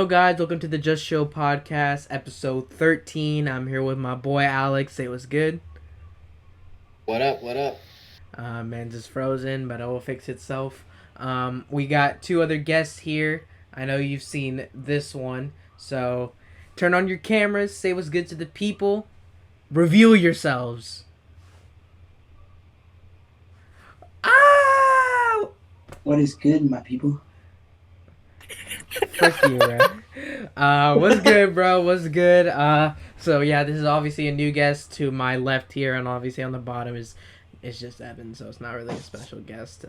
Yo, guys, welcome to the Just Show podcast, episode 13. I'm here with my boy Alex. Say what's good. What up? What up? Man's just frozen, but it will fix itself. We got two other guests here. I know you've seen this one, so turn on your cameras, say what's good to the people, reveal yourselves. Ah! What is good, my people? Fuck you, bro. What's good, bro? What's good? So yeah, this is obviously a new guest to my left here, and obviously on the bottom is it's just Evan, so it's not really a special guest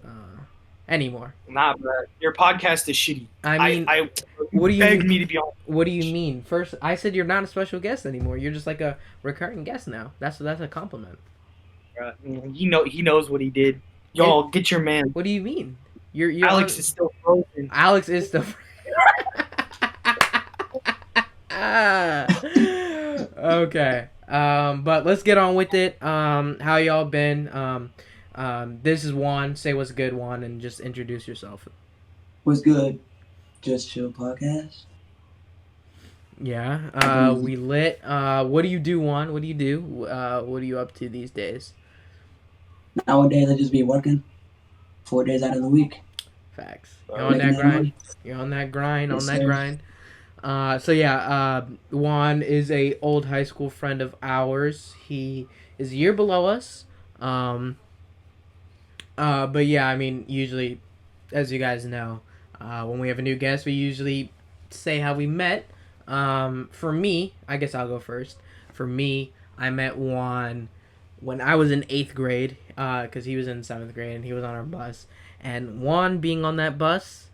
anymore. Nah, bro. Your podcast is shitty. I mean, I what do you beg mean? me to be on. What do you mean? First, I said you're not a special guest anymore. You're just like a recurring guest now. That's a compliment. Bro. He knows what he did. Y'all, get your man. What do you mean? You're Alex is still frozen. Alex is still. Okay. But let's get on with it. How y'all been? This is Juan. Say what's good, Juan, and just introduce yourself. What's good? Just Chill Podcast. Yeah. We lit. What do you do, Juan? What do you do? What are you up to these days? Nowadays, I just be working 4 days out of the week. Facts. You're on that grind. You're on that grind. Yes, on that sir. grind. Juan is a old high school friend of ours. He is a year below us. But yeah, I mean, usually, as you guys know, when we have a new guest, we usually say how we met. For me, I guess I'll go first. For me, I met Juan when I was in 8th grade, because he was in 7th grade and he was on our bus. And Juan being on that bus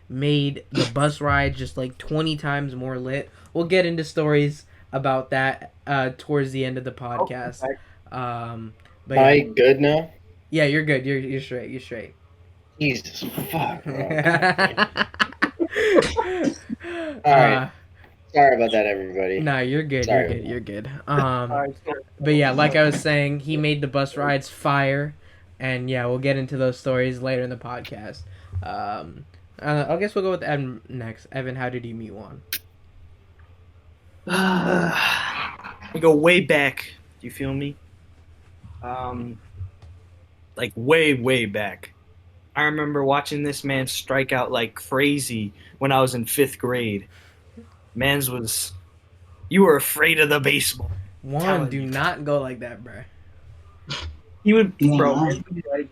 made the bus ride just like 20 times more lit. We'll get into stories about that towards the end of the podcast. But Am I good now? yeah, you're good. You're straight. You're straight. Jesus, fuck, bro. All Alright. Sorry about that, everybody. No, you're good. Sorry. You're good. Alright, But yeah, like I was saying, he made the bus rides fire, and yeah, we'll get into those stories later in the podcast. I guess we'll go with Evan next. Evan, how did you meet Juan? we go way back. You feel me? Like way back. I remember watching this man strike out like crazy when I was in 5th grade. Man's was. You were afraid of the baseball. Juan, Telling do you. not go like that, bro. He would, Yeah. bro. man would be like,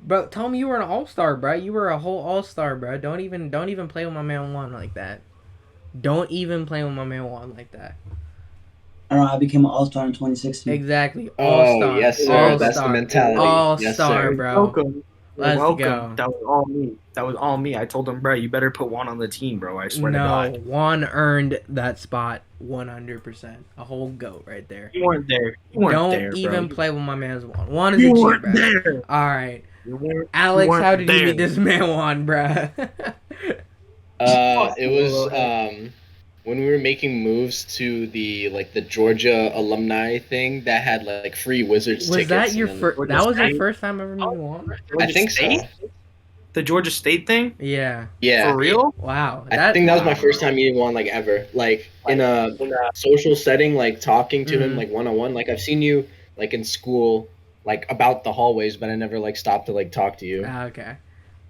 Bro, tell me you were an all-star, bro. You were a whole all-star, bro. Don't even play with my man Juan like that. Don't even play with my man Juan like that. I don't know. I became an All-Star in 2016. Exactly. Oh, All-star. yes, sir. All-star. That's the mentality. Yes, All-star, sir. bro. welcome. Let's welcome. go. That was all me. That was all me. I told him, bro, you better put Juan on the team, bro. I swear to No, God. Juan earned that spot 100%. A whole goat right there. You weren't there. You weren't Don't there, even bro. play with my man's Juan. Juan is You a G, weren't bro. there. All right. You weren't, Alex, you weren't how did you there. meet this man Juan, bro? It was when we were making moves to the Georgia alumni thing that had like free Wizards Was tickets. that your and then- first? That was your State? first time ever meeting Juan? I think so. State? The Georgia State thing? Yeah. Yeah. For real? Wow. I think that was my first time meeting one ever. Like in a social setting, like talking to him Mhm. like one-on-one. Like I've seen you like in school, like about the hallways, but I never like stopped to like talk to you. Okay.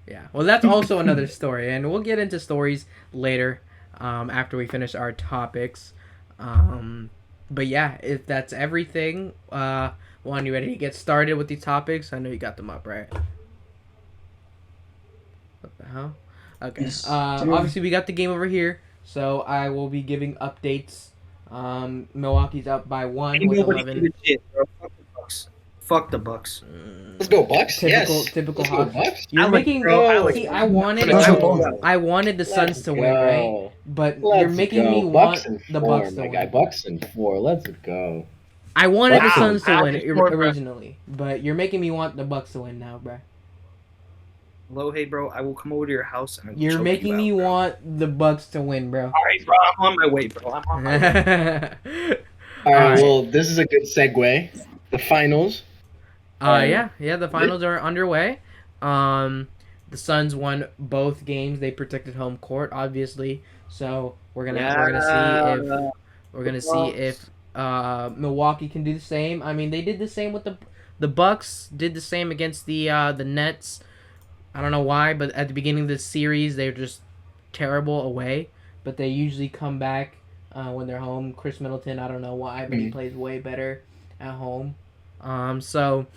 Yeah. Well, that's also another story, and we'll get into stories later, after we finish our topics. But yeah, if that's everything, Juan, you ready to get started with these topics? I know you got them up, right? What the hell? Okay. Yes, sir. Obviously, we got the game over here, so I will be giving updates. Milwaukee's up by 1 Ain't with nobody 11. give a shit, bro. Fuck the Bucks. Fuck the Bucks. Let's go Bucks. Typical, Yes. typical Let's go Hawks. Bucks. You're Alex, making. bro, Alex. See, I wanted. Let's I, go. I wanted the Suns Let's to win, right? go. But Let's you're making go. me Bucks want and the four, Bucks to my win. guy. Bucks and 4. Let's go. I wanted the Wow. Suns to win Alex scored, bro. originally, but you're making me want the Bucks to win now, bro. Hello, hey, bro. I will come over to your house and I will You're choke making you me out, bro. want the Bucks to win, bro. All right, bro. I'm on my way, bro. I'm on my way. All right. Alright. Well, this is a good segue. The finals. Yeah, the finals are underway. The Suns won both games. They protected home court. Obviously, So we're gonna see Bucks. if Milwaukee can do the same. I mean, they did the same with the Bucks. Did the same against the Nets. I don't know why, but at the beginning of the series, they're just terrible away. But they usually come back when they're home. Chris Middleton, I don't know why, but he plays way better at home. So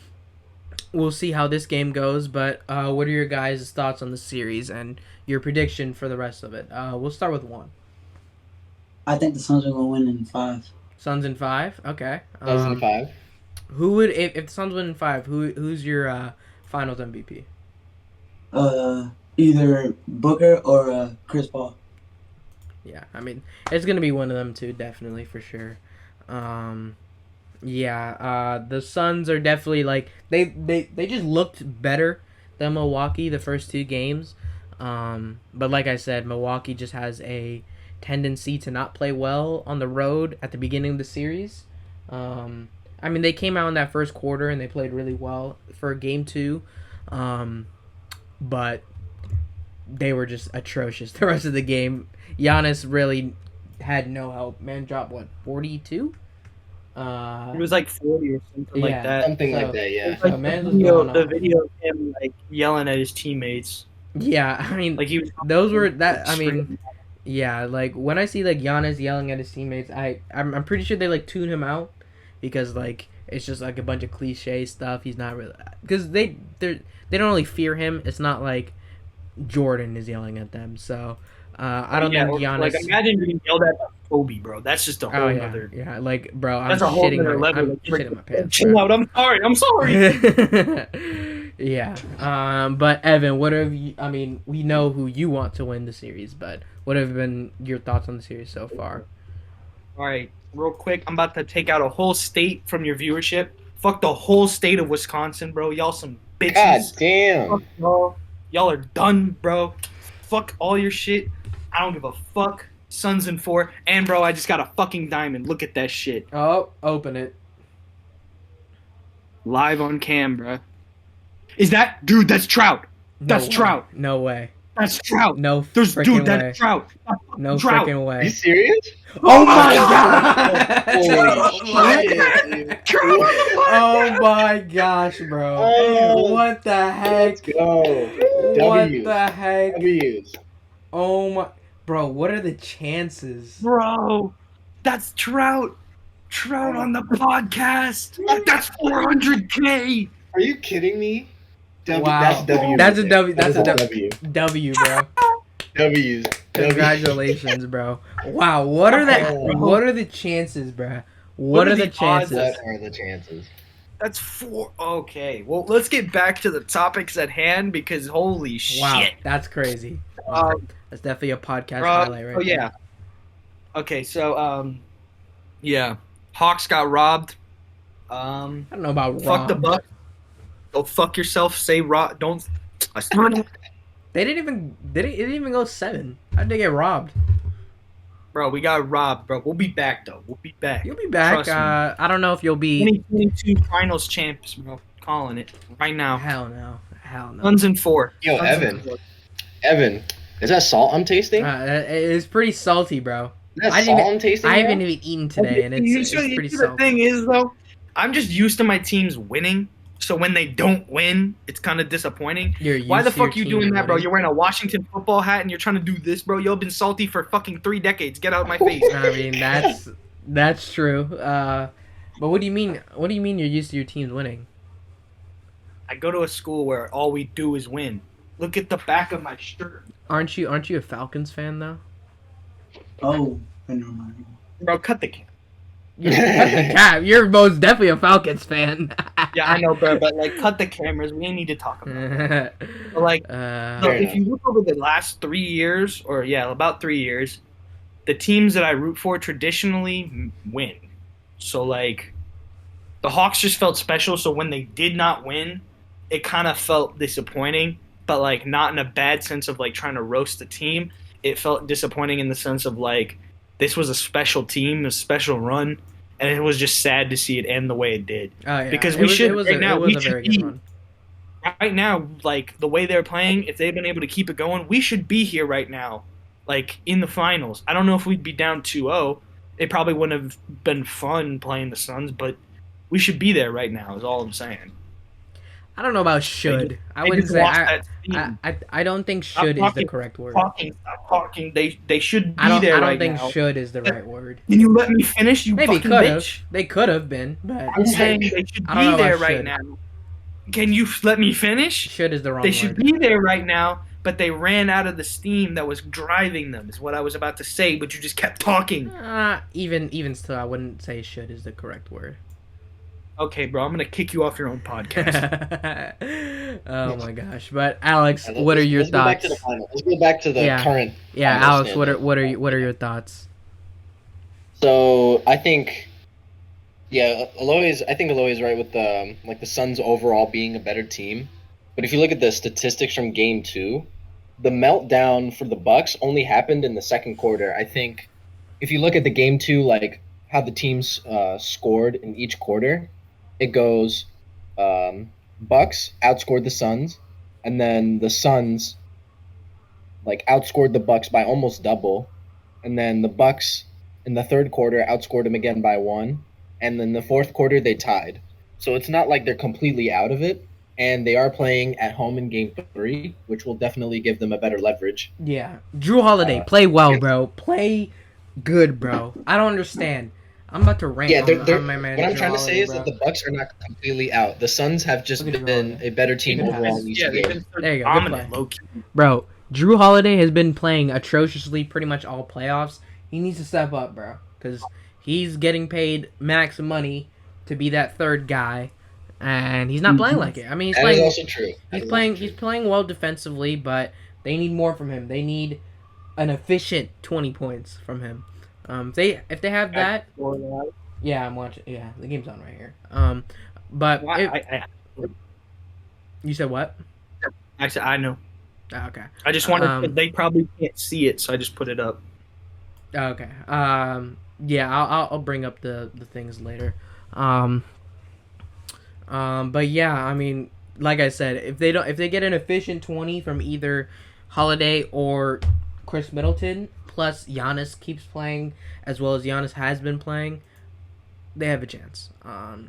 we'll see how this game goes. But what are your guys' thoughts on the series and your prediction for the rest of it? We'll start with one. I think the Suns are gonna win in 5. Suns in 5. Okay. 2005. Who would if the Suns win in 5? Who's your Finals MVP? Either Booker or Chris Paul. Yeah, I mean it's gonna be one of them two, definitely for sure. The Suns are definitely like they just looked better than Milwaukee the first two games. But like I said, Milwaukee just has a tendency to not play well on the road at the beginning of the series. I mean, they came out in that first quarter and they played really well for game two, but they were just atrocious the rest of the game. Giannis really had no help. Man dropped, 42? It was like 40 or something like Yeah. that. Something like that, yeah. So Like man the was video, going the off. video of him like yelling at his teammates. Yeah, I mean, Like he was those were that. I mean, yeah, like when I see like Giannis yelling at his teammates, I'm pretty sure they like tune him out because like it's just like a bunch of cliche stuff. He's not really because they don't really fear him. It's not like Jordan is yelling at them. So I don't think or, Giannis. Like imagine getting yelled at by Kobe, bro. That's just a whole Oh yeah, other. yeah. Like bro, I'm That's a whole shitting other my level. I'm shitting my pants. Chill bro. out. I'm sorry. Yeah. But Evan, what have you? I mean, we know who you want to win the series, but what have been your thoughts on the series so far? All right, real quick. I'm about to take out a whole state from your viewership. Fuck the whole state of Wisconsin, bro. Y'all some bitches. God damn. Fuck y'all. Y'all are done, bro. Fuck all your shit. I don't give a fuck. Suns in 4. And, bro, I just got a fucking diamond. Look at that shit. Oh, open it. Live on cam, bro. Is that... Dude, that's Trout. That's way. Trout. No way. That's Trout. No There's... freaking Dude, way. that's Trout. No Trout. freaking Are you way. serious? Oh my god! Holy shit. Oh my gosh, bro. Oh. What the Let's heck? go. What W's. the heck? W's. Oh my... Bro, what are the chances? Bro, that's Trout. Trout on the podcast. That's 400K. Are you kidding me? Wow. That's W. That's a W. That's a W. W, bro. W's. Congratulations, bro. Wow, what are the Oh. what are the chances, bro? What What are are the the odds chances? What are the chances? That's 4. Okay, well, let's get back to the topics at hand because holy Wow, shit. that's crazy. That's definitely a podcast highlight right oh yeah. there. Okay, so yeah, Hawks got robbed. I don't know about Fuck the robbed. Bucks. Go fuck yourself. Say rob. Don't. They didn't even go 7. How'd they get robbed? Bro, we got robbed, bro. We'll be back though. We'll be back. You'll be back. Trust me. I don't know if you'll be. 2022 Finals champs, bro. Calling it right now. Hell no. Hell no. Suns in 4. Yo, Suns in Evan. 4. Evan, is that salt I'm tasting? It's pretty salty, bro. Is that I salt didn't I'm tasting? I bro? haven't even eaten today, and You it's see- pretty you see salty. The thing is, though, I'm just used to my teams winning. So when they don't win, it's kind of disappointing. You're Why the used to your fuck you team doing that, bro? winning. You're wearing a Washington football hat and you're trying to do this, bro. You've been salty for fucking 3 decades. Get out of my face. I mean, that's true. But what do you mean? What do you mean you're used to your teams winning? I go to a school where all we do is win. Look at the back of my shirt. Aren't you a Falcons fan though? Oh, never mind. Bro, cut the camera. Cap, you're most definitely a Falcons fan. Yeah, I know, bro, but like, cut the cameras. We need to talk about it. But like, so Fair if you look over the last 3 years, or yeah, about 3 years, the teams that I root for traditionally win. So like, the Hawks just felt special. So when they did not win, it kind of felt disappointing, but like not in a bad sense of like trying to roast the team. It felt disappointing in the sense of like this was a special team, a special run, and it was just sad to see it end the way it did. Oh, yeah. Because It we was- should- It was, right a, now, it was we a should very be- good run. Right now, like the way they're playing, if they've been able to keep it going, we should be here right now like in the finals. I don't know if we'd be down 2-0. It probably wouldn't have been fun playing the Suns, but we should be there right now. Is all I'm saying. I don't know about should. I They wouldn't just say. lost I, that steam. I don't think should is the correct word. Stop talking. They should be I there don't right think now. should is the right word. Can you let me finish, you Maybe fucking could have. bitch? They could have been, but I'm saying they should I don't know be there about right should. now. Can you let me finish? should is the wrong They word. should be there right now, but they ran out of the steam that was driving them, is what I was about to say, but you just kept talking. Even still, I wouldn't say should is the correct word. Okay, bro, I'm going to kick you off your own podcast. Oh my gosh! But Alex, And what are your let's go back thoughts? to the final. Let's go back to the Yeah. current. Yeah, final Alex, standing. what are your thoughts? So I think, yeah, I think Aloy is right with the Suns overall being a better team. But if you look at the statistics from Game 2, the meltdown for the Bucks only happened in the second quarter. I think if you look at the Game 2, like how the teams scored in each quarter, it goes Bucks outscored the Suns, and then the Suns like outscored the Bucks by almost double, and then the Bucks in the third quarter outscored them again by 1, and then the fourth quarter they tied. So it's not like they're completely out of it, and they are playing at home in Game 3, which will definitely give them a better leverage. Yeah, Drew Holiday, play well, bro. Play good, bro. I don't understand. I'm about to rant. Yeah, on my man. what I'm Drew trying to Holiday, say is bro. that the Bucks are not completely out. The Suns have just Look at Drew been Holiday. a better team Good overall pass. in these Yeah, they've games. been There you go, good dominant, play. low-key. Bro, Drew Holiday has been playing atrociously pretty much all playoffs. He needs to step up, bro, because he's getting paid max money to be that third guy, and he's not playing like it. I mean, he's That is playing. also true. That He's is playing. also true. He's playing well defensively, but they need more from him. They need an efficient 20 points from him. If they have that, yeah, I'm watching. Yeah, the game's on right here. But you said what? Actually, I know. Oh, okay. I just wanted. They probably can't see it, so I just put it up. Oh, okay. Yeah, I'll bring up the things later. But yeah, I mean, like I said, if they get an efficient 20 from either Holiday or Chris Middleton, plus Giannis keeps playing as well as Giannis has been playing, they have a chance.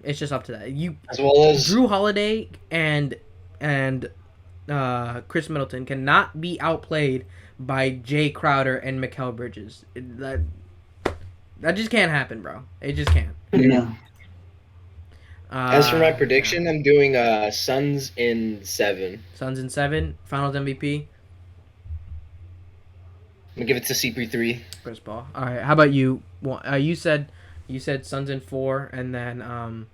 It's just up to that. As well as Drew Holiday and Chris Middleton cannot be outplayed by Jay Crowder and Mikal Bridges. That just can't happen, bro. It just can't. Yeah. as for my prediction, I'm doing Suns in 7. Suns in 7, Finals MVP, I'm gonna give it to CP3. Chris Paul. All right, how about you? You said Suns in 4, and then who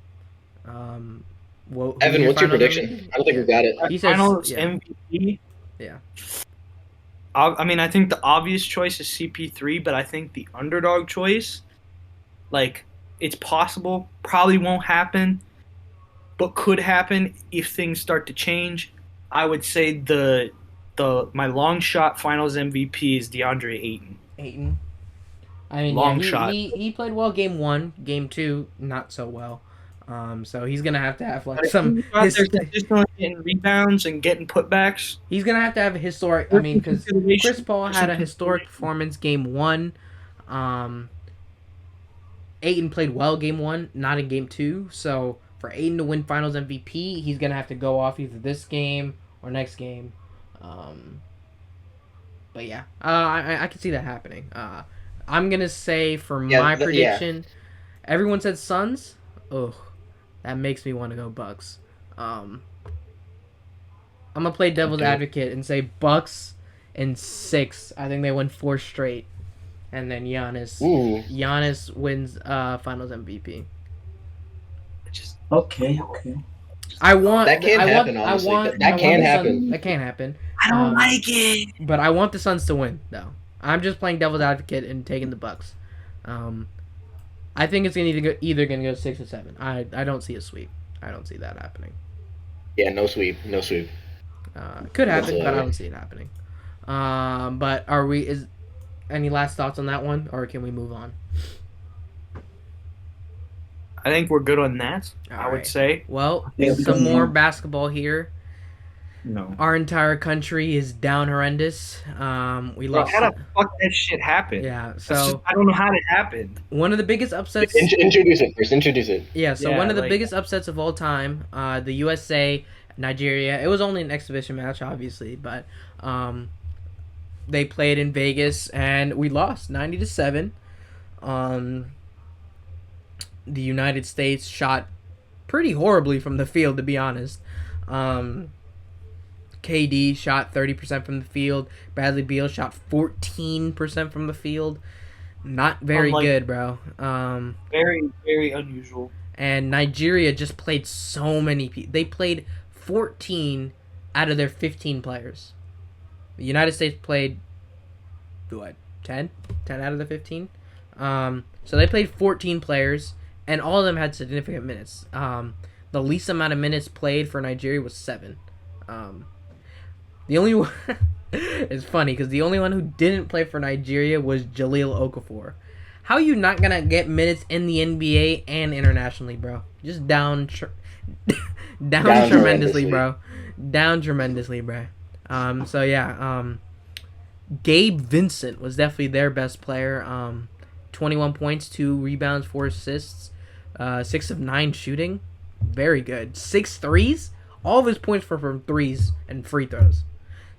Evan, your what's your Finals prediction? MVP? I don't think we got it. He says Finals yeah. MVP. Yeah. I mean, I think the obvious choice is CP3, but I think the underdog choice, like, it's possible, probably won't happen, but could happen if things start to change. I would say my long shot Finals MVP is DeAndre Ayton. Ayton. I mean, Long yeah, shot. He played well game 1, game 2 not so well. So he's gonna have like But if some. he's out there consistently getting rebounds and getting putbacks. He's gonna have to have a historic. I mean, because Chris Paul had a historic performance game 1. Ayton played well game 1, not in game 2. So for Ayton to win Finals MVP, he's gonna have to go off either this game or next game. But yeah, I can see that happening. I'm gonna say for my prediction, everyone said Suns. Ugh, that makes me want to go Bucks. I'm gonna play devil's advocate and say Bucks in 6. I think they win 4 straight, and then Giannis wins Finals MVP. Okay. I want That can't happen, honestly. That can happen. That can't happen. I don't like it. But I want the Suns to win, though. I'm just playing devil's advocate and taking the Bucks. I think it's either gonna go 6 or 7. I don't see a sweep. I don't see that happening. Yeah, no sweep. Could happen, but I don't see it happening. But is any last thoughts on that one, or can we move on? I think we're good on that. I would Alright. say. Well, Yeah, some because, more basketball here. No. Our entire country is down horrendous. We Bro, lost. how the fuck that shit happened? Yeah. That's just, So I don't know how it happened. one of the biggest upsets. Introduce it first. Introduce it. Yeah. So Yeah, one of the like- biggest upsets of all time. The USA, Nigeria. It was only an exhibition match, obviously, but they played in Vegas and we lost 90-7. The United States shot pretty horribly from the field, to be honest. KD shot 30% from the field. Bradley Beal shot 14% from the field. Not very Unlike- good, bro. Very, very unusual. And Nigeria just played so many people. They played 14 out of their 15 players. The United States played, what, 10? 10 out of the 15? So they played 14 players, and all of them had significant minutes. The least amount of minutes played for Nigeria was 7. The only one... It's funny, because the only one who didn't play for Nigeria was Jaleel Okafor. How are you not going to get minutes in the NBA and internationally, bro? Just down tremendously, bro. Down tremendously, bro. So, yeah. Gabe Vincent was definitely their best player. 21 points, 2 rebounds, 4 assists, 6 of 9 shooting. Very good. 6 threes. All of his points were from threes and free throws.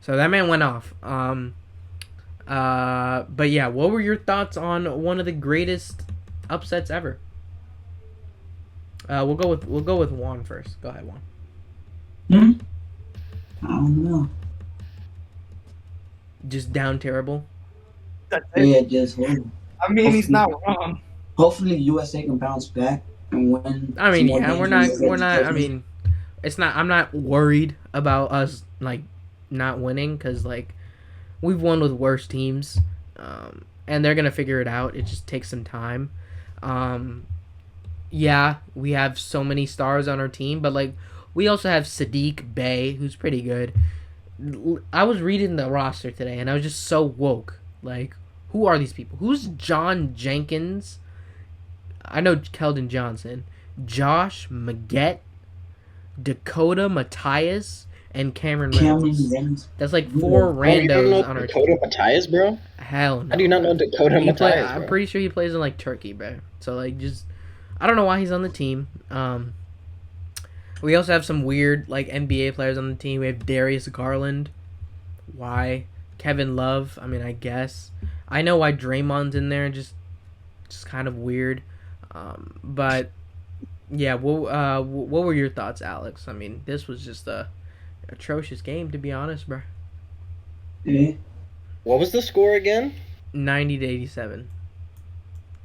So that man went off. But yeah, what were your thoughts on one of the greatest upsets ever? We'll go with Juan first. Go ahead, Juan. I don't know. Just down terrible. That's it. Yeah, just horrible. I mean, he's not wrong. Hopefully, USA can bounce back and win. I mean, some more yeah, we're games. not. I mean, it's not. I'm not worried about us like not winning because like we've won with worse teams, and they're gonna figure it out. It just takes some time. Yeah, we have so many stars on our team, but like we also have Sadiq Bey, who's pretty good. I was reading the roster today, and I was just so woke. Like, who are these people? Who's John Jenkins? I know Keldon Johnson, Josh Maggette, Dakota Matthias, and Cameron Reynolds. Reynolds. That's like 4 Oh, you don't know randos on our Dakota team. Matthias, bro? Hell no. How do you not know Dakota He play- Matthias, I'm bro? pretty sure he plays in like Turkey, bro. So like, just I don't know why he's on the team. We also have some weird like NBA players on the team. We have Darius Garland. Why? Kevin Love. I mean, I guess I know why Draymond's in there. Just kind of weird. But yeah, what were your thoughts, Alex? I mean, this was just a atrocious game, to be honest, bro. Yeah. What was the score again? 90-87.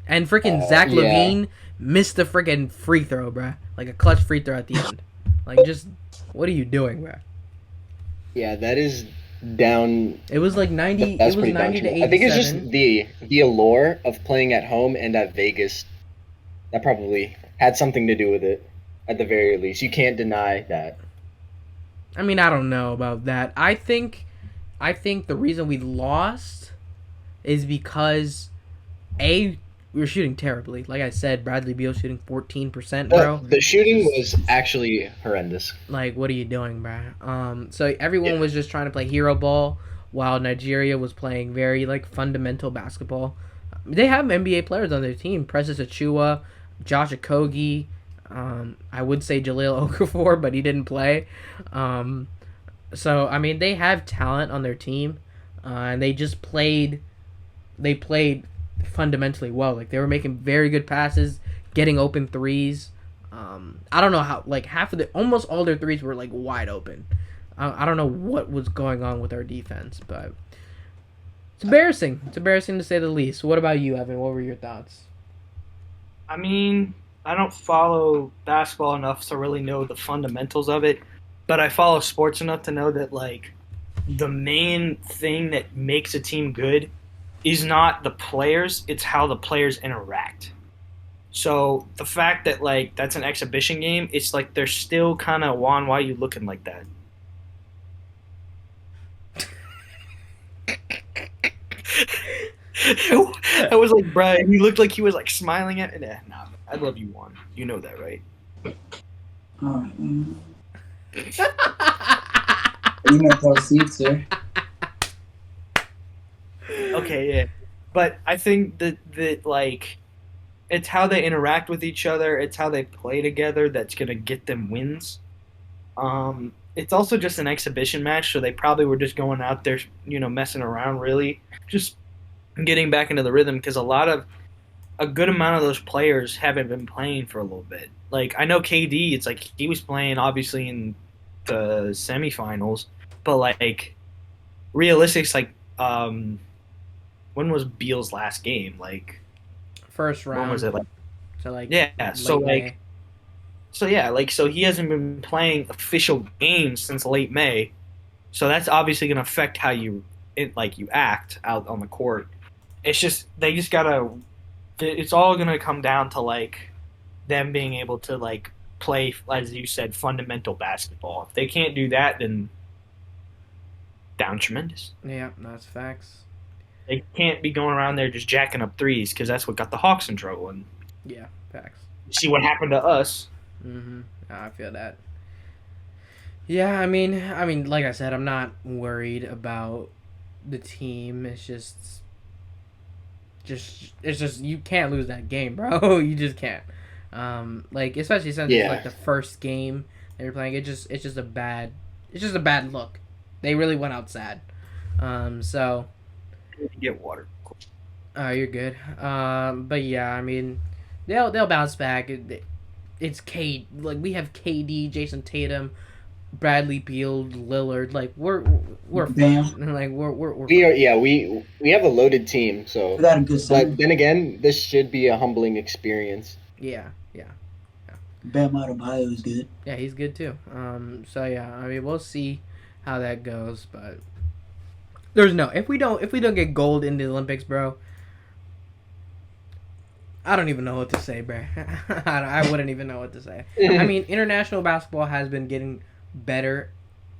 And freaking Oh, Zach yeah. LaVine missed the freaking free throw, bruh. Like a clutch free throw at the end. Like, just, what are you doing, bruh? Yeah, that is down. It was like 90. That's It was pretty 90 to down. 87. I think it's just the allure of playing at home and at Vegas. That probably had something to do with it. At the very least, you can't deny that. I mean, I don't know about that. I think the reason we lost is because we were shooting terribly. Like I said, Bradley Beal shooting 14%, bro. The shooting was actually horrendous. Like, what are you doing, bro? So everyone was just trying to play hero ball, while Nigeria was playing very like fundamental basketball. They have NBA players on their team: Precious Achua, Josh Okogie. I would say Jaleel Okafor, but he didn't play. So I mean, they have talent on their team, and they just played. They played fundamentally well. Like they were making very good passes, getting open threes. I don't know how. Like almost all their threes were like wide open. I don't know what was going on with our defense, but it's embarrassing. It's embarrassing to say the least. What about you, Evan? What were your thoughts? I mean, I don't follow basketball enough to really know the fundamentals of it, but I follow sports enough to know that like the main thing that makes a team good is not the players, it's how the players interact. So the fact that like that's an exhibition game, it's like they're still kind of, Juan, why are you looking like that? I was like, Brian, he looked like he was like smiling at me. Nah, I love you, Juan. You know that, right? Alright. You may proceed, sir. Okay, yeah. But I think that like it's how they interact with each other, it's how they play together that's gonna get them wins. It's also just an exhibition match, so they probably were just going out there, messing around, really, just getting back into the rhythm because a good amount of those players haven't been playing for a little bit. Like I know KD, it's like he was playing obviously in the semifinals, but like realistic, like when was Beal's last game? Like First when was round. it? Like So like yeah, so late like May. so yeah, like so he hasn't been playing official games since late May. So that's obviously going to affect how you act out on the court. It's just they just gotta. It's all going to come down to like them being able to like play, as you said, fundamental basketball. If they can't do that, then down tremendous. Yeah, that's facts. They can't be going around there just jacking up threes because that's what got the Hawks in trouble. And Yeah, facts. you see what happened to us. I feel that. Yeah, I mean, like I said, I'm not worried about the team. It's just you can't lose that game, bro. You just can't. Like especially since it's like Yeah. the first game they were playing. It's just a bad look. They really went out sad. So Get water. you're good. But yeah, I mean, they'll bounce back. It's like we have KD, Jason Tatum, Bradley Beal, Lillard. Like we're Bam. fine. Like we're We fine. are, yeah, we have a loaded team, We so got a good center. but then again, this should be a humbling experience. Yeah. Bam Adebayo is good. Yeah, he's good too. So yeah, I mean, we'll see how that goes, but if we don't get gold in the Olympics, bro, I don't even know what to say, bro. I wouldn't even know what to say. I mean, international basketball has been getting better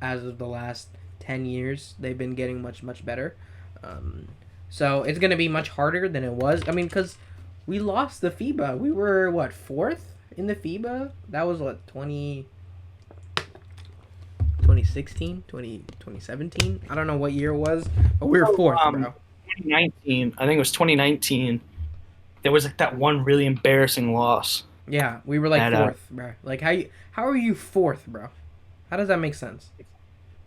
as of the last 10 years. They've been getting much much better. So it's gonna be much harder than it was. I mean, because we lost the FIBA. We were what, fourth in the FIBA? That was what, 2016, 2017. I don't know what year it was, but we were fourth, bro. 2019. I think it was 2019. There was like that one really embarrassing loss. Yeah, we were like That, fourth, bro. Like how are you fourth, bro? How does that make sense?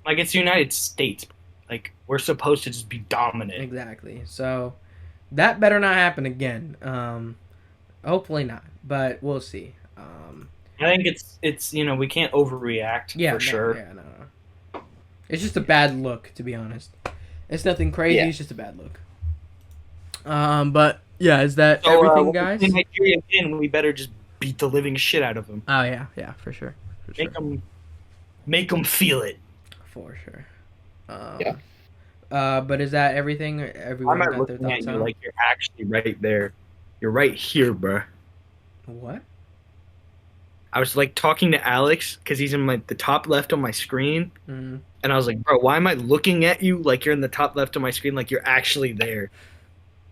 Like it's the United States. Like we're supposed to just be dominant. Exactly. So that better not happen again. Hopefully not, but we'll see. I think it's we can't overreact Yeah, for sure. Yeah, no. It's just a bad look, to be honest. It's nothing crazy. Yeah. It's just a bad look. But yeah, is that So, everything, when guys? we play Nigeria again, we better just beat the living shit out of them. Oh yeah, for sure, Make them feel it. for sure. Yeah. But is that everything? I'm Everyone not got their looking at thoughts you on? like you're actually right there. You're right here, bruh. What? I was like talking to Alex because he's in like the top left on my screen, Mm. and I was like, "Bro, why am I looking at you like you're in the top left on my screen, like you're actually there?"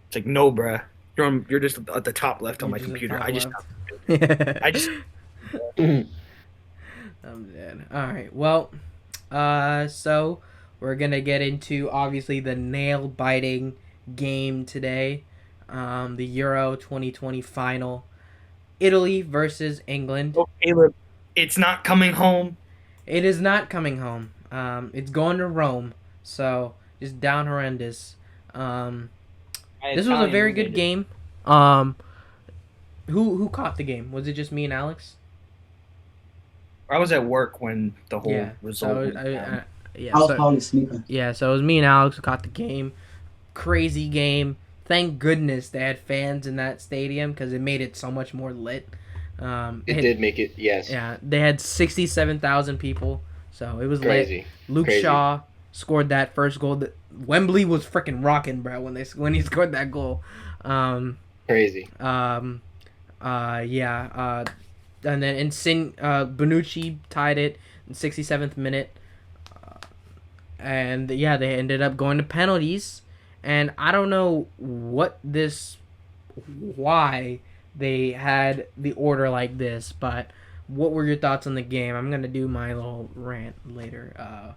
It's like, "No, bruh, you're just at the top left on You're my just at computer. top I just left. I just I'm dead. All right. Well, so we're gonna get into obviously the nail biting game today, the Euro 2020 final, Italy versus England. oh, Caleb, it's not coming home." It is not coming home. It's going to Rome. So just down horrendous. This was a very good game. Who caught the game? Was it just me and Alex? I was at work when the whole Yeah. result. So went down. yeah. I was So, probably sleeping. yeah. So it was me and Alex who caught the game. Crazy game. Thank goodness they had fans in that stadium because it made it so much more lit. It did make it, yes. Yeah, they had 67,000 people, so it was lit. Crazy. Luke Crazy. Shaw scored that first goal. Wembley was freaking rocking, bro, when he scored that goal. Crazy. Yeah. And then Bonucci tied it in 67th minute. And yeah, they ended up going to penalties. And I don't know why they had the order like this, but what were your thoughts on the game? I'm gonna do my little rant later.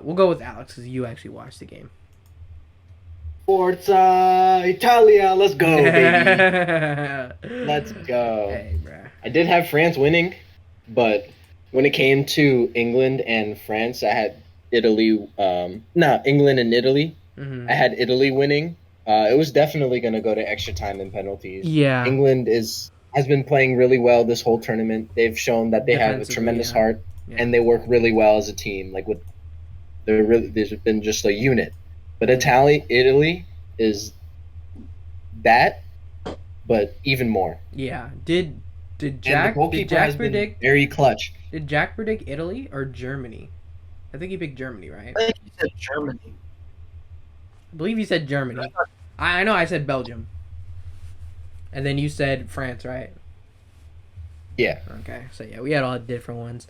We'll go with Alex because you actually watched the game. Forza Italia, let's go, baby. Let's go. Hey, bruh. I did have France winning, but when it came to England and France, I had Italy. England and Italy. Mhm. I had Italy winning. It was definitely going to go to extra time and penalties. Yeah. England has been playing really well this whole tournament. They've shown that they have a Defensively, tremendous yeah. heart, Yeah. and they work really well as a team. Like there's been just a unit. But Italy is that, but even more. Yeah. Did And the Jack goalkeeper has been predict? very clutch. Did Jack predict Italy or Germany? I think he picked Germany, right? I think you said Germany. I believe he said Germany. I know I said Belgium. And then you said France, right? Yeah. Okay. So yeah, we had all different ones.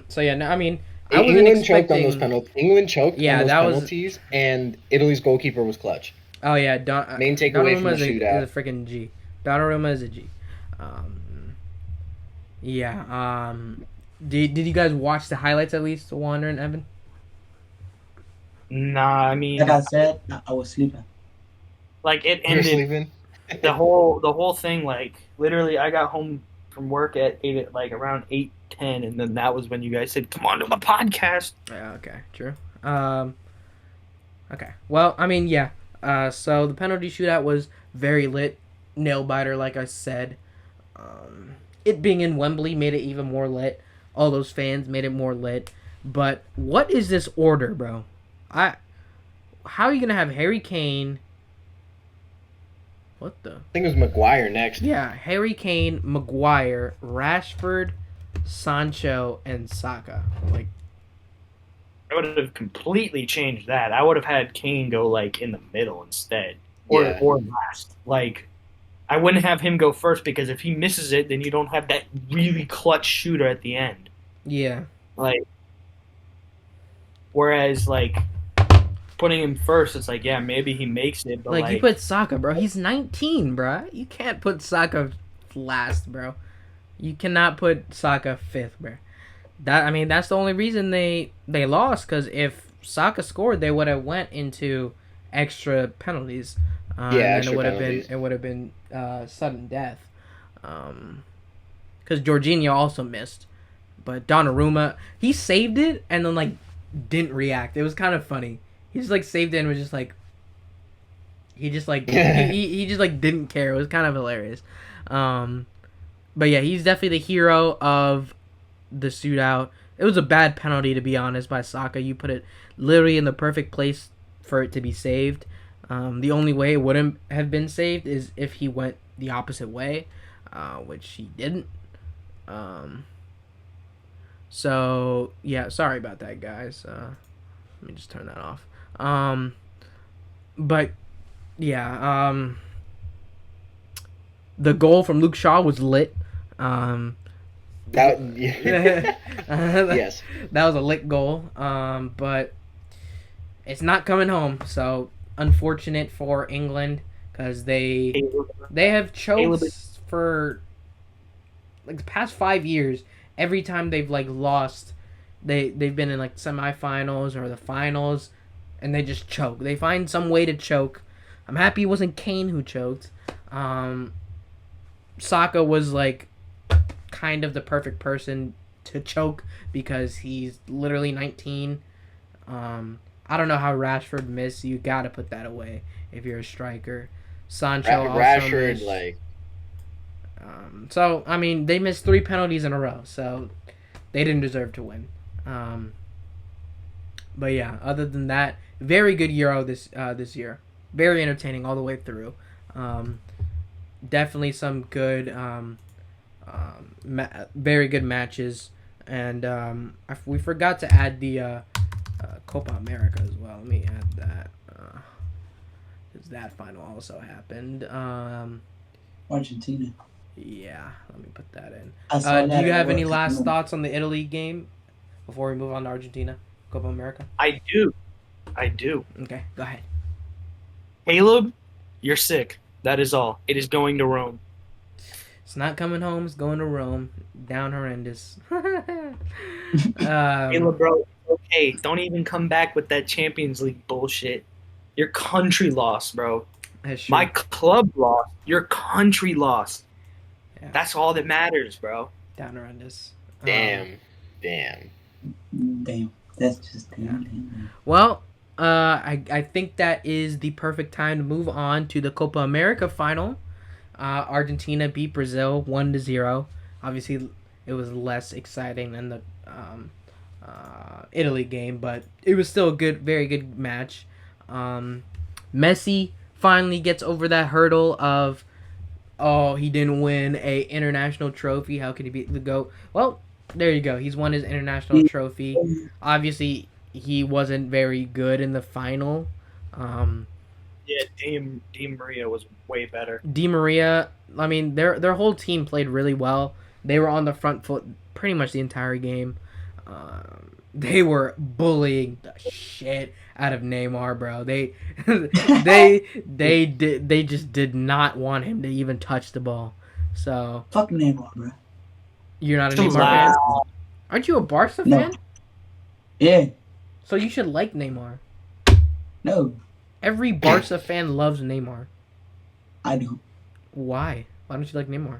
So yeah, no, I mean, I wasn't England choked on expecting. those penalties. England choked Yeah, on those that was- penalties, and Italy's goalkeeper was clutch. Oh yeah, Main takeaway from the Donnarumma shootout. is a freaking G. Donnarumma is a G. Yeah. Did you guys watch the highlights at least, Wander and Evan? Nah, I mean, Like I said, I was sleeping. like it You're ended. sleeping. The whole thing, like literally, I got home from work at around 8:10, and then that was when you guys said, "Come on to my podcast." Yeah. Okay. True. Okay. Well, I mean, yeah. So the penalty shootout was very lit, nail biter, like I said. It being in Wembley made it even more lit. All those fans made it more lit. But what is this order, bro? How are you gonna have Harry Kane? What the? I think it was Maguire next. Yeah, Harry Kane, Maguire, Rashford, Sancho, and Saka. Like, I would have completely changed that. I would have had Kane go like in the middle instead, or Yeah. or last. Like, I wouldn't have him go first because if he misses it, then you don't have that really clutch shooter at the end. yeah, Like, whereas like putting him first, it's like, yeah, maybe he makes it, but like you put Saka, bro. He's 19, bro. You can't put Saka last, bro. You cannot put Saka fifth, bro. That's the only reason they lost. Because if Saka scored, they would have went into extra penalties. And extra it would have been sudden death. Because Jorginho also missed, but Donnarumma, he saved it and then like didn't react. It was kind of funny. He just like saved it and was just like, he just like he just like didn't care. It was kind of hilarious. But yeah, he's definitely the hero of the shootout. It was a bad penalty, to be honest, by Saka. You put it literally in the perfect place for it to be saved. The only way it wouldn't have been saved is if he went the opposite way, which he didn't. So yeah, sorry about that, guys. Let me just turn that off. But yeah, the goal from Luke Shaw was lit. Yes. That was a lit goal. But it's not coming home. So unfortunate for England because they have choked for like the past 5 years. Every time they've like lost, they've been in like semifinals or the finals, and they just choke. They find some way to choke. I'm happy it wasn't Kane who choked. Saka was like kind of the perfect person to choke because he's literally 19. I don't know how Rashford missed. You gotta put that away if you're a striker. Sancho also Rashford, missed. like, So I mean, they missed 3 penalties in a row, so they didn't deserve to win. But yeah, other than that, very good Euro this year. Very entertaining all the way through. Definitely some good, very good matches, and we forgot to add the Copa America as well. Let me add that because that final also happened. Argentina. Yeah, let me put that in. I saw Do that you at have any work. last thoughts on the Italy game before we move on to Argentina, Copa America? I do. Okay, go ahead. Caleb, you're sick. That is all. It is going to Rome. It's not coming home. It's going to Rome. Down horrendous. Caleb, bro, it's Hey, don't even come back with that Champions League bullshit. Your country lost, bro. That's true. My club lost. Your country lost. Yeah. That's all that matters, bro. Down horrendous. Damn. Damn. That's just Yeah. damn. Well, I think that is the perfect time to move on to the Copa America final. Argentina beat Brazil 1-0. Obviously, it was less exciting than the Italy game, but it was still a good, very good match. Messi finally gets over that hurdle of, oh, he didn't win a international trophy. How could he be the GOAT? Well, there you go. He's won his international trophy. Obviously, he wasn't very good in the final. Yeah, Di Maria was way better. Di Maria, I mean, their whole team played really well. They were on the front foot pretty much the entire game. They were bullying the shit out of Neymar, bro. They just did not want him to even touch the ball. So Fuck Neymar, bro. you're not a Too Neymar fan? loud. Aren't you a Barca No. fan? Yeah. So you should like Neymar. No, Every Barca fan loves Neymar. I don't. Why? Why don't you like Neymar?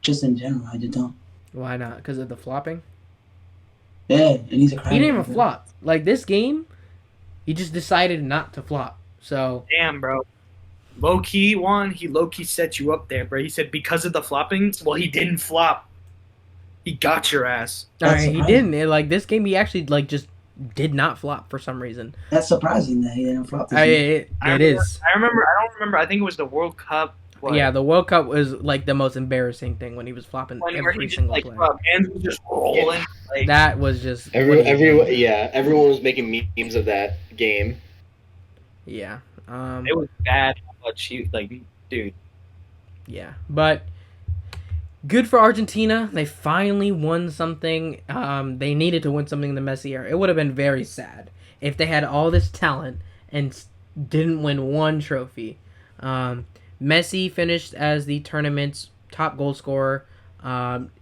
Just in general, I just don't. Why not? Because of the flopping? Yeah, and he's a crybaby. He didn't even bro. flop. Like this game, he just decided not to flop. So Damn, bro. Low key one, he low key set you up there, bro. He said because of the flopping, well, he didn't flop. He got your ass. That's he surprising. didn't. Like this game, he actually like just did not flop for some reason. That's surprising that he didn't flop this I, year. it it is. I don't remember. I think it was the World Cup. What? Yeah, the World Cup was like the most embarrassing thing when he was flopping When he every just single like, play. bro, hands was just rolling. Like, That was just Everyone was making memes of that game. yeah. it was bad. But she like, dude. Yeah, but good for Argentina. They finally won something. They needed to win something in the Messi era. It would have been very sad if they had all this talent and didn't win one trophy. Messi finished as the tournament's top goal scorer.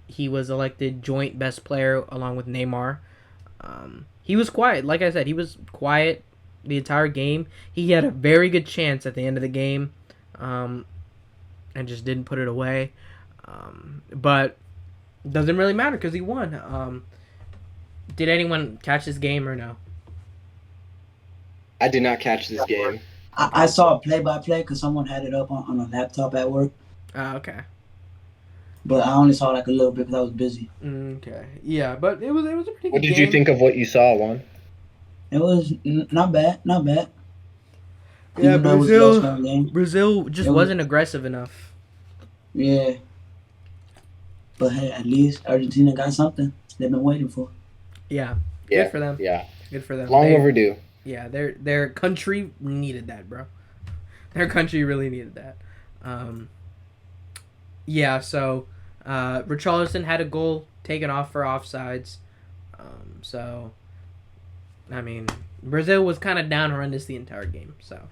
He was elected joint best player along with Neymar. He was quiet. Like I said, he was quiet the entire game. He had a very good chance at the end of the game and just didn't put it away. But doesn't really matter because he won. Did anyone catch this game or no? I did not catch this game. I saw a play-by-play because someone had it up on a laptop at work, Okay. but I only saw like a little bit because I was busy. Okay. Yeah, but it was a pretty good What did game. you think of what you saw, Juan? It was not bad. Yeah, Even though it was a Brazil. low-scoring game. Brazil just It was- wasn't aggressive enough. Yeah. But hey, at least Argentina got something they've been waiting for. Yeah. Yeah, Good for them. yeah. Good for them. Long They- overdue. Yeah, their country needed that, bro. Their country really needed that. Yeah, so Richarlison had a goal taken off for offsides. So, I mean, Brazil was kind of down horrendous the entire game. So,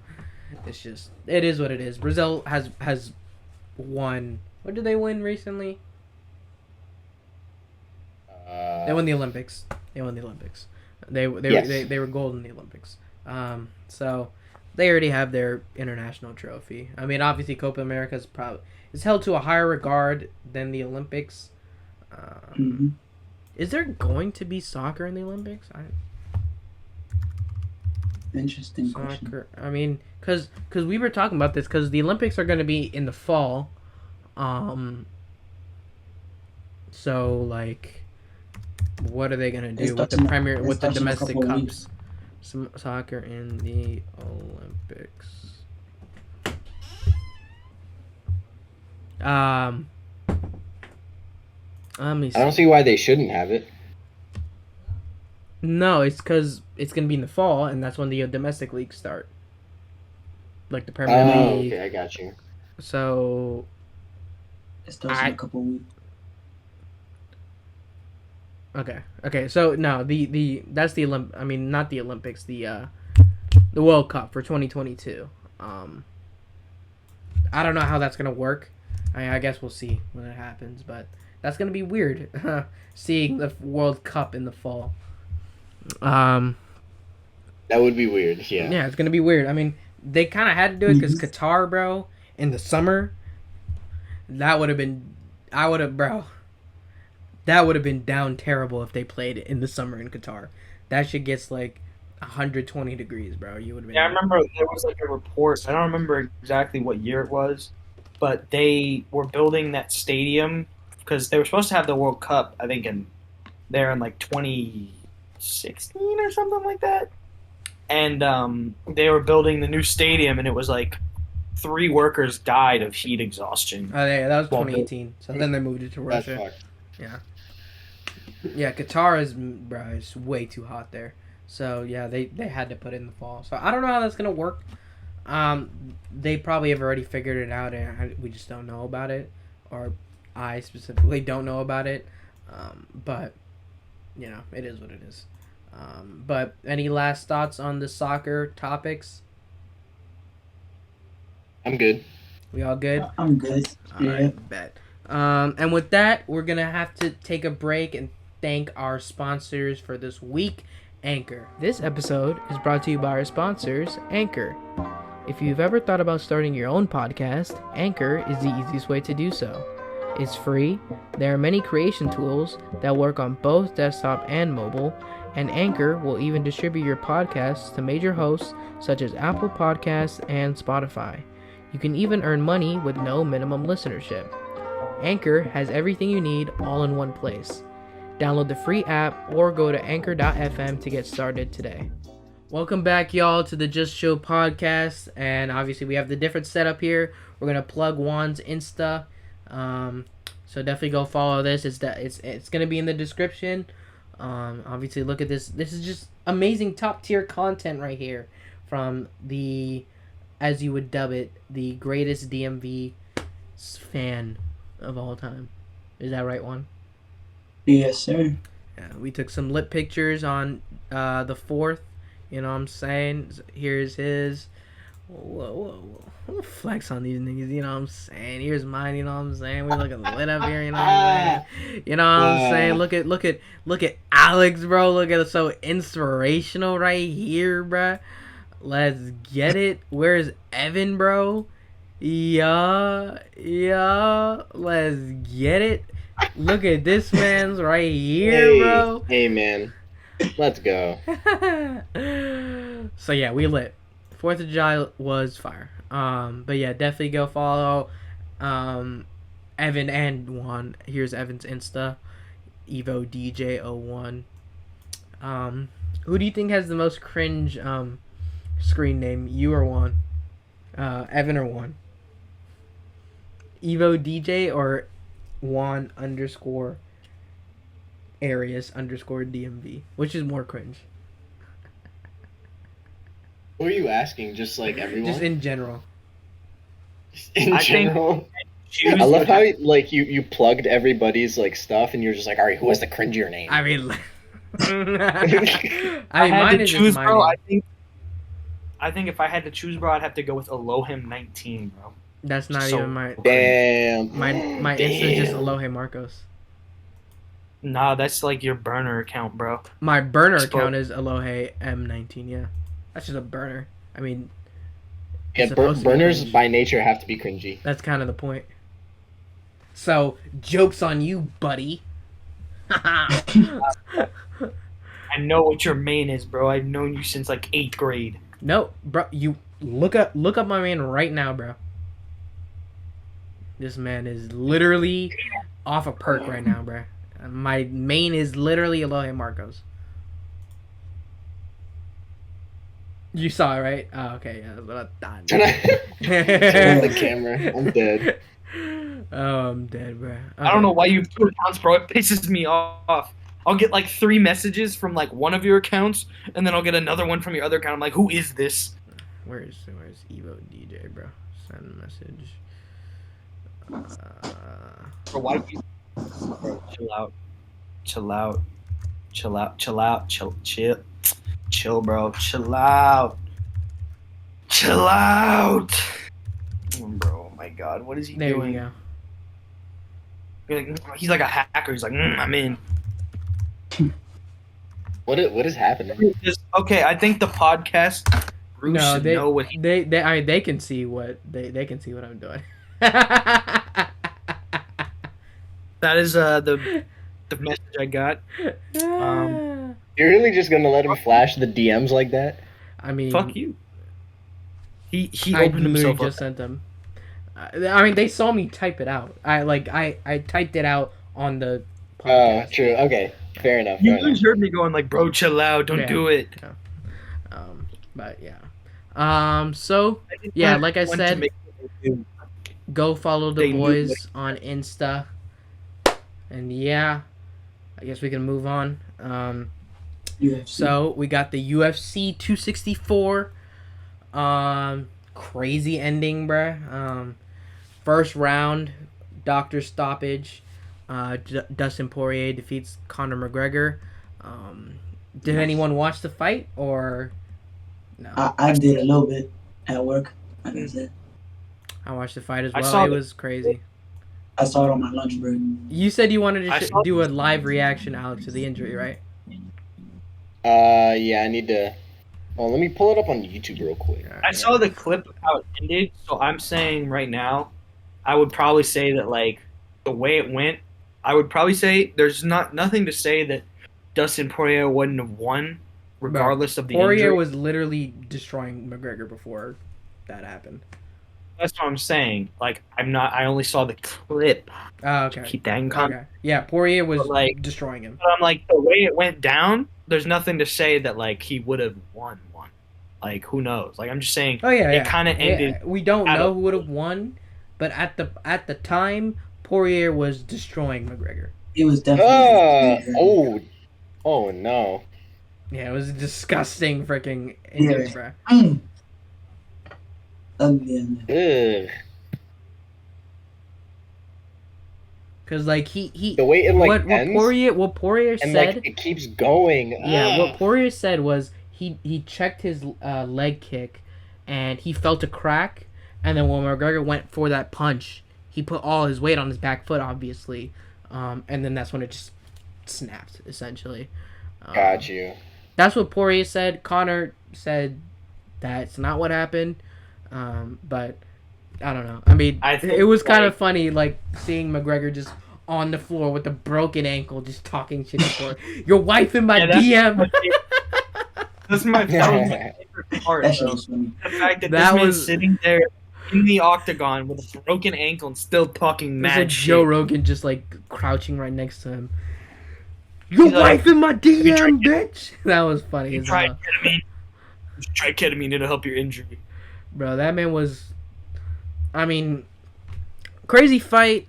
it is what it is. Brazil has won. What did they win recently? They won the Olympics. They won the Olympics. They Yes. they were gold in the Olympics. So they already have their international trophy. I mean, obviously, Copa America is held to a higher regard than the Olympics. hmm Is there going to be soccer in the Olympics? Interesting question. Soccer. I mean, because we were talking about this because the Olympics are going to be in the fall. So like, what are they going to It do with starts the in- premier it with the starts in a domestic couple of cups? weeks. Some soccer in the Olympics. Let me see. I don't see why they shouldn't have it. No, it's because it's gonna be in the fall, and that's when the domestic leagues start. Like the Premier Oh, League. okay, I got you. So It starts in a couple of weeks. okay. So no, that's the I mean, not the Olympics. The World Cup for 2022. I don't know how that's gonna work. I guess we'll see when it happens, but that's gonna be weird. Seeing the World Cup in the fall. Um, That would be weird. Yeah. yeah, it's gonna be weird. I mean, they kind of had to do it because Qatar, bro, in the summer, that would have been, I would have, bro, that would have been down terrible if they played in the summer in Qatar. That shit gets like 120 degrees, bro. You would have been. Yeah, I remember there was like a report. I don't remember exactly what year it was, but they were building that stadium because they were supposed to have the World Cup. I think in like 2016 or something like that. And they were building the new stadium, and it was like 3 workers died of heat exhaustion. Oh yeah, that was Well, 2018. So then they moved it to That's Russia. fucked. Yeah, Qatar is, bro, it's way too hot there. So yeah, they had to put it in the fall. So I don't know how that's gonna work. They probably have already figured it out, and we just don't know about it, or I specifically don't know about it. But you know, it is what it is. But any last thoughts on the soccer topics? I'm good. We all good? I'm good. All Yeah. right, bet. And with that, we're gonna have to take a break and thank our sponsors for this week, Anchor. This episode is brought to you by our sponsors, Anchor. If you've ever thought about starting your own podcast, Anchor is the easiest way to do so. It's free, there are many creation tools that work on both desktop and mobile, and Anchor will even distribute your podcasts to major hosts such as Apple Podcasts and Spotify. You can even earn money with no minimum listenership. Anchor has everything you need all in one place. Download the free app or go to anchor.fm to get started today. Welcome back, y'all, to the Just Show podcast. And obviously, we have the different setup here. We're going to plug Juan's Insta. So definitely go follow this. It's going to be in the description. Obviously, look at this. This is just amazing top tier content right here from the, as you would dub it, the greatest DMV fan of all time. Is that right, Juan? Yes, sir. Yeah, we took some lip pictures on the 4th. You know what I'm saying? Here's his. Whoa. I'm gonna flex on these niggas, you know what I'm saying? Here's mine, you know what I'm saying? We looking lit up here, you know what I'm saying? You know what I'm saying? Look at Alex, bro. Look at it, so inspirational right here, bro. Let's get it. Where's Evan, bro? Yeah. Let's get it. Look at this man's right here, bro. Hey, man. Let's go. So yeah, we lit. 4th of July was fire. But yeah, definitely go follow Evan and Juan. Here's Evan's Insta, Evo DJ01. Who do you think has the most cringe screen name? You or Juan? Evan or Juan? Evo DJ or Juan _ Arias _ DMV? Which is more cringe? Who are you asking? Just like everyone? Just in general. In general? I love how you plugged everybody's like stuff and you're just like, all right, who has the cringier name? I mean, I had mine to is choose, just bro. mine. I think if I had to choose, bro, I'd have to go with Elohim 19, bro. That's not So- even my Damn. my Insta is just Elohe Marcos. Nah, that's like your burner account, bro. My burner Spoke. account is Elohe M19. Yeah, that's just a burner. I mean, Yeah, it's supposed to be burners cringe. by nature have to be cringy. That's kind of the point. So, joke's on you, buddy. I know what your main is, bro. I've known you since like 8th grade. No, bro, you look up my man right now, bro. This man is literally off a perk right now, bro. My main is literally Elohe Marcos. You saw it, right? Oh, okay, yeah, that's what I thought. Turn on the camera. I'm dead. Oh, I'm dead, bro. I don't know why you have 2 accounts, bro. It pisses me off. I'll get like 3 messages from like one of your accounts, and then I'll get another one from your other account. I'm like, who is this? Where's Evo DJ, bro? Send message. Bro, why do you... Bro, chill out. Chill out. Chill out. Chill out. Chill, bro. Chill out. Chill out. Oh, bro, oh my God. What is he There doing? you go. He's like a hacker. He's like, I'm in. What is happening? Okay, I think the podcast Bruce No, should they know what he. they can see what they can see what I'm doing. That is the message I got. You're really just gonna let him flash the DMs like that? I mean, Fuck you. He I opened literally himself just up. sent them. I mean, they saw me type it out. I typed it out on the Oh, podcast. true. Okay, fair enough. You Fair enough. guys heard me going like, bro, chill out, don't Yeah. do it. But yeah. So yeah, like I said, go follow the They knew boys on Insta. And yeah, I guess we can move on. UFC. So we got the UFC 264. Crazy ending, bruh. First round, doctor stoppage. Dustin Poirier defeats Conor McGregor. Did Nice. anyone watch the fight or no? I did a little bit at work, like I said. I watched the fight as I well. saw It the- was crazy. I saw it on my lunch break. You said you wanted I to saw do a the- live reaction, Alex, to the injury, right? Yeah, I need to. Oh, let me pull it up on YouTube real quick. I saw the clip of how it ended, so I'm saying right now, I would probably say that like the way it went, I would probably say there's nothing to say that Dustin Poirier wouldn't have won, regardless of the Poirier injury. was literally destroying McGregor before that happened. That's what I'm saying. Like I'm not. I only saw the clip. Oh, okay. Keep that in context. Okay. Yeah, Poirier was But, like- destroying him. But I'm like the way it went down. There's nothing to say that like he would have won one. Like who knows? Like I'm just saying. Oh yeah, It kinda ended We don't out know of- who would have won, but at the time, Poirier was destroying McGregor. It was definitely. Oh no. Yeah, it was a disgusting freaking injury, bro. Mm. Ugly in there. Ugh. Cause like he The way it like what ends Poirier and said. like it keeps going. Yeah, what Ugh. Poirier said was he checked his leg kick, and he felt a crack, and then when McGregor went for that punch, he put all his weight on his back foot, obviously, and then that's when it just snapped, essentially. Got you. That's what Poirier said. Conor said that's not what happened, but I don't know. I mean, I think, it was kind of like- funny, like seeing McGregor just on the floor with a broken ankle, just talking shit to Poirier. Your wife in my Yeah, that's- DM. That was my favorite part. That shit Bro. was funny. The fact that, That this man's was- sitting there in the octagon with a broken ankle and still talking There's mad like shit. Joe Rogan just like crouching right next to him. Your He's like, wife in my DM, tried- bitch. That was funny You as try hell. ketamine. You try ketamine, it'll help your injury. Bro, that man was. I mean, crazy fight.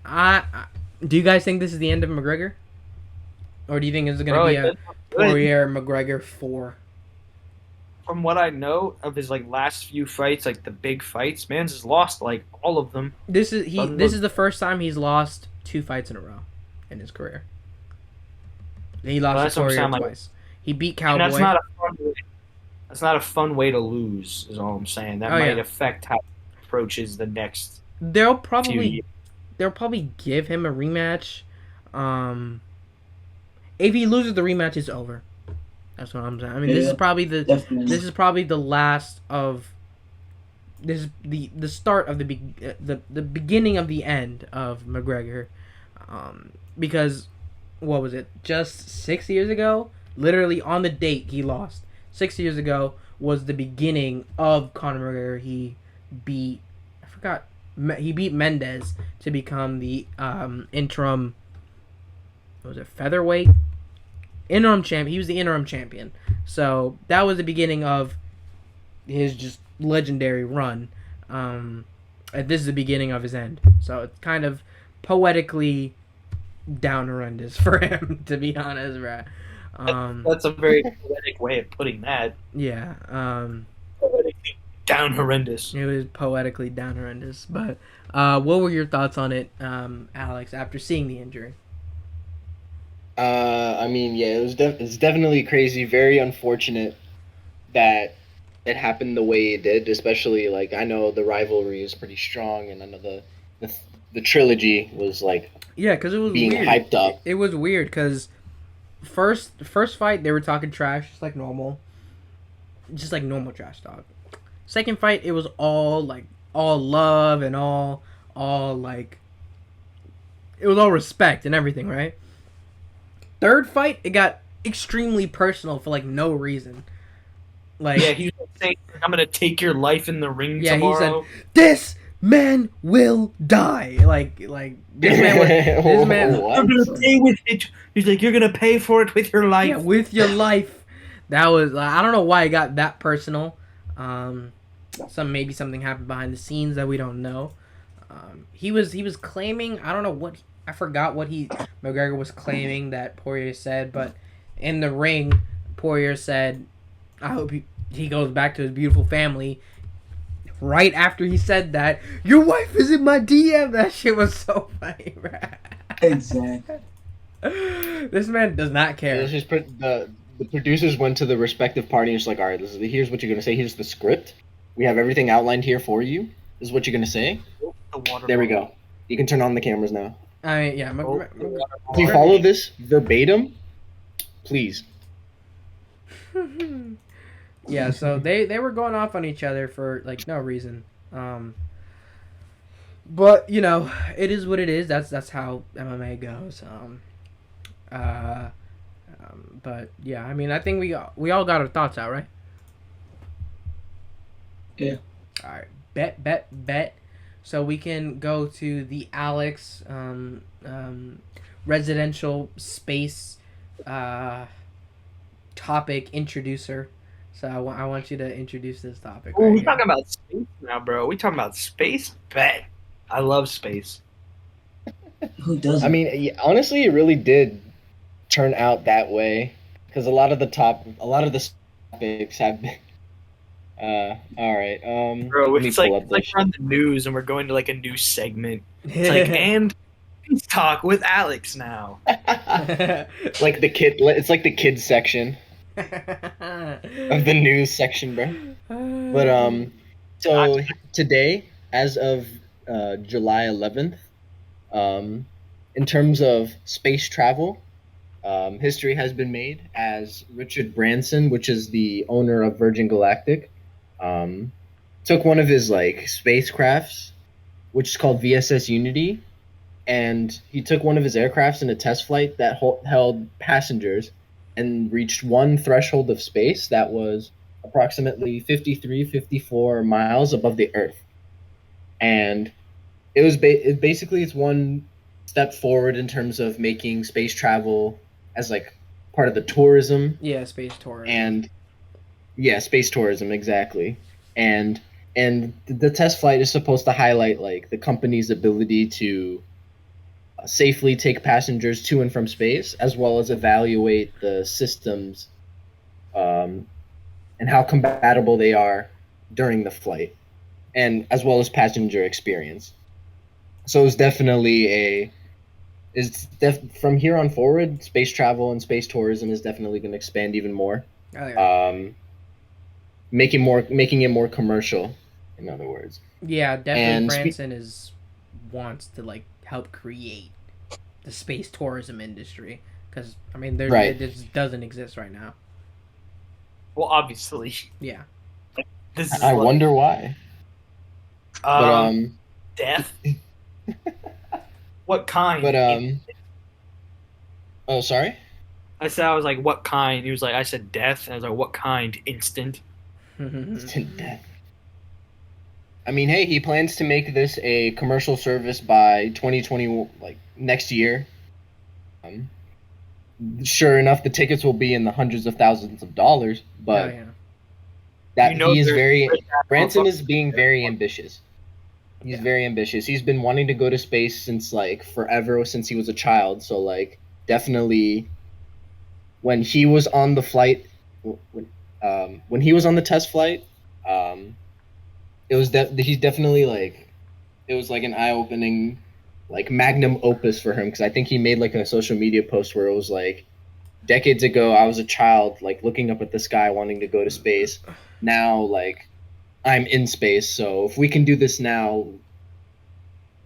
Do you guys think this is the end of McGregor, or do you think this is gonna Bro, be it a does- Poirier McGregor 4? from what I know of his like last few fights, like the big fights, man's has lost like all of them. This is Doesn't This look- is the first time he's lost 2 fights in a row in his career. He Well, lost that's to what I'm Poirier saying, like- twice. He beat And Cowboy. that's not a fun way. That's not a fun way to lose. Is all I'm saying. That Oh, might yeah. affect how he approaches the next They'll few probably years. give him a rematch. If he loses the rematch, it's over. That's what I'm saying. I mean, this Yeah. is probably the Definitely. last of. This is the start of the beginning of the end of McGregor, because what was it? Just 6 years ago, literally on the date he lost. 6 years ago was the beginning of Conor McGregor. He beat he beat Mendez to become the interim. What was it, featherweight? Interim champ. He was the interim champion. So that was the beginning of his just legendary run. And this is the beginning of his end. So it's kind of poetically down horrendous for him, to be honest, right? That's a very poetic way of putting that. Yeah. Poetically down horrendous. It was poetically down horrendous. But what were your thoughts on it, Alex, after seeing the injury? I mean, yeah, it's definitely crazy. Very unfortunate that it happened the way it did. Especially like I know the rivalry is pretty strong, and I know the trilogy was like Yeah, because it was being weird. hyped up. It was weird because first fight they were talking trash, just like normal trash talk. Second fight, it was all love and all like it was all respect and everything, right? Third fight, it got extremely personal for like no reason. Like Yeah, he was saying, "I'm gonna take your life in the ring Yeah, he tomorrow." this man will die. Like this man was this man What? You're gonna pay with it. He's like, "You're gonna pay for it with your life." yeah, with your life. That was I don't know why it got that personal. Maybe something happened behind the scenes that we don't know. He was claiming I don't know what I forgot what McGregor was claiming that Poirier said, but in the ring, Poirier said, "I hope he goes back to his beautiful family." Right after he said that, your wife is in my DM. That shit was so funny, bro. Exactly. This man does not care. This is the producers went to the respective party and just like, all right, here's what you're gonna say. Here's the script. We have everything outlined here for you. This is what you're gonna say. The water There we bottle. go. You can turn on the cameras now. I mean, yeah. If you follow this verbatim, please. Yeah, so they were going off on each other for like no reason. But you know, it is what it is. That's how MMA goes. But yeah, I mean, I think we all got our thoughts out, right? Yeah. All right, bet. So we can go to the Alex residential space topic introducer. So I want you to introduce this topic. Oh, right we here. talking about space now, bro. We talking about space? Bet. I love space. Who doesn't? I mean, honestly, it really did turn out that way because a lot of the topics have been. All right. Bro, let me it's like, pull up it's like this. we're on the news and we're going to like a new segment. It's like, and space talk with Alex now. Like the kid. It's like the kids section of the news section, bro. But so today, as of July 11th, in terms of space travel, history has been made as Richard Branson, which is the owner of Virgin Galactic, took one of his like spacecrafts, which is called VSS Unity, and he took one of his aircrafts in a test flight that held passengers and reached one threshold of space that was approximately 54 miles above the Earth. And it was basically it's one step forward in terms of making space travel as like part of the tourism. Yeah, space tourism. And yeah, space tourism, exactly. And the test flight is supposed to highlight like the company's ability to safely take passengers to and from space, as well as evaluate the systems and how compatible they are during the flight, and as well as passenger experience. So it's definitely from here on forward, space travel and space tourism is definitely going to expand even more. Oh, yeah. Making it more commercial, in other words. Yeah, definitely. And Branson wants to like help create the space tourism industry because I mean, Right. it just doesn't exist right now. Well, obviously. Yeah. This is I like, wonder why. But death. What kind? but oh, sorry. I said, I was like, what kind? He was like, I said death. And I was like, what kind? Instant. Death. I mean, hey, he plans to make this a commercial service by 2020, like next year. Sure enough, the tickets will be in the hundreds of thousands of dollars, but Oh, yeah. that You know he is there's- very there's that Branson motherfucker- is being very ambitious. He's Yeah. very ambitious. He's been wanting to go to space since like forever, since he was a child. So like definitely, when he was on the flight, when he was on the test flight, it was he's definitely like it was like an eye-opening, like magnum opus for him because I think he made like a social media post where it was like, decades ago I was a child like looking up at the sky wanting to go to space. Now like I'm in space, so if we can do this now,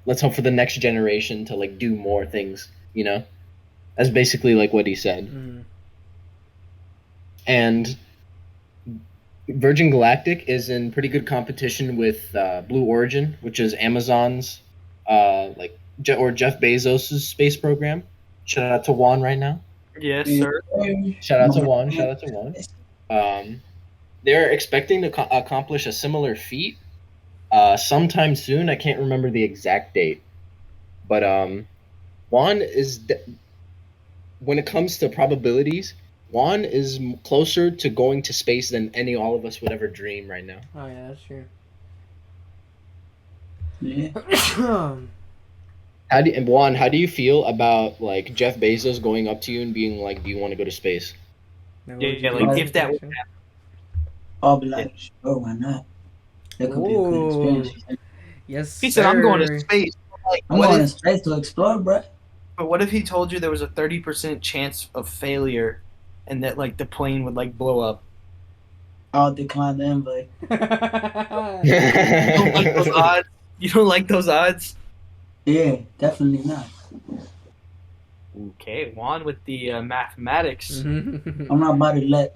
let's hope for the next generation to like do more things, you know. That's basically like what he said. Mm. And Virgin Galactic is in pretty good competition with Blue Origin, which is Amazon's or Jeff Bezos' space program. Shout out to Juan right now. Yes, sir. Shout out to Juan. Shout out to Juan. They're expecting to accomplish a similar feat sometime soon. I can't remember the exact date, but Juan is when it comes to probabilities, Juan is closer to going to space than all of us would ever dream right now. Oh yeah, that's true. Yeah. Juan, how do you feel about like Jeff Bezos going up to you and being like, "Do you want to go to space?" Yeah, like if that would I'll be like, sure, why not? That could be a good Ooh. experience. Yes, he said, "I'm going to sir. space." Like, I'm going to space to explore, bro. But what if he told you there was a 30% chance of failure, and that like the plane would like blow up? I'll decline the invite. You don't like those odds? You don't like those odds? Yeah, definitely not. Okay, Juan with the mathematics. Mm-hmm. I'm not about to let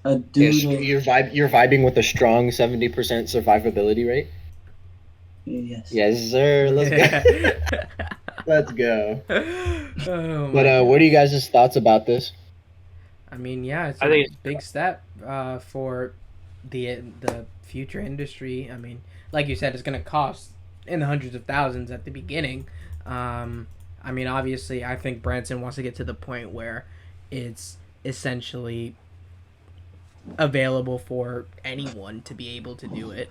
a dude. You're vibing with a strong 70% survivability rate. Yes. Yes, sir. Let's go. Let's go. Oh, But what are you guys' thoughts about this? I mean, yeah, it's I a think it's- big step for the future industry. I mean, like you said, it's going to cost in the hundreds of thousands at the beginning. I mean, obviously, I think Branson wants to get to the point where it's essentially available for anyone to be able to do it.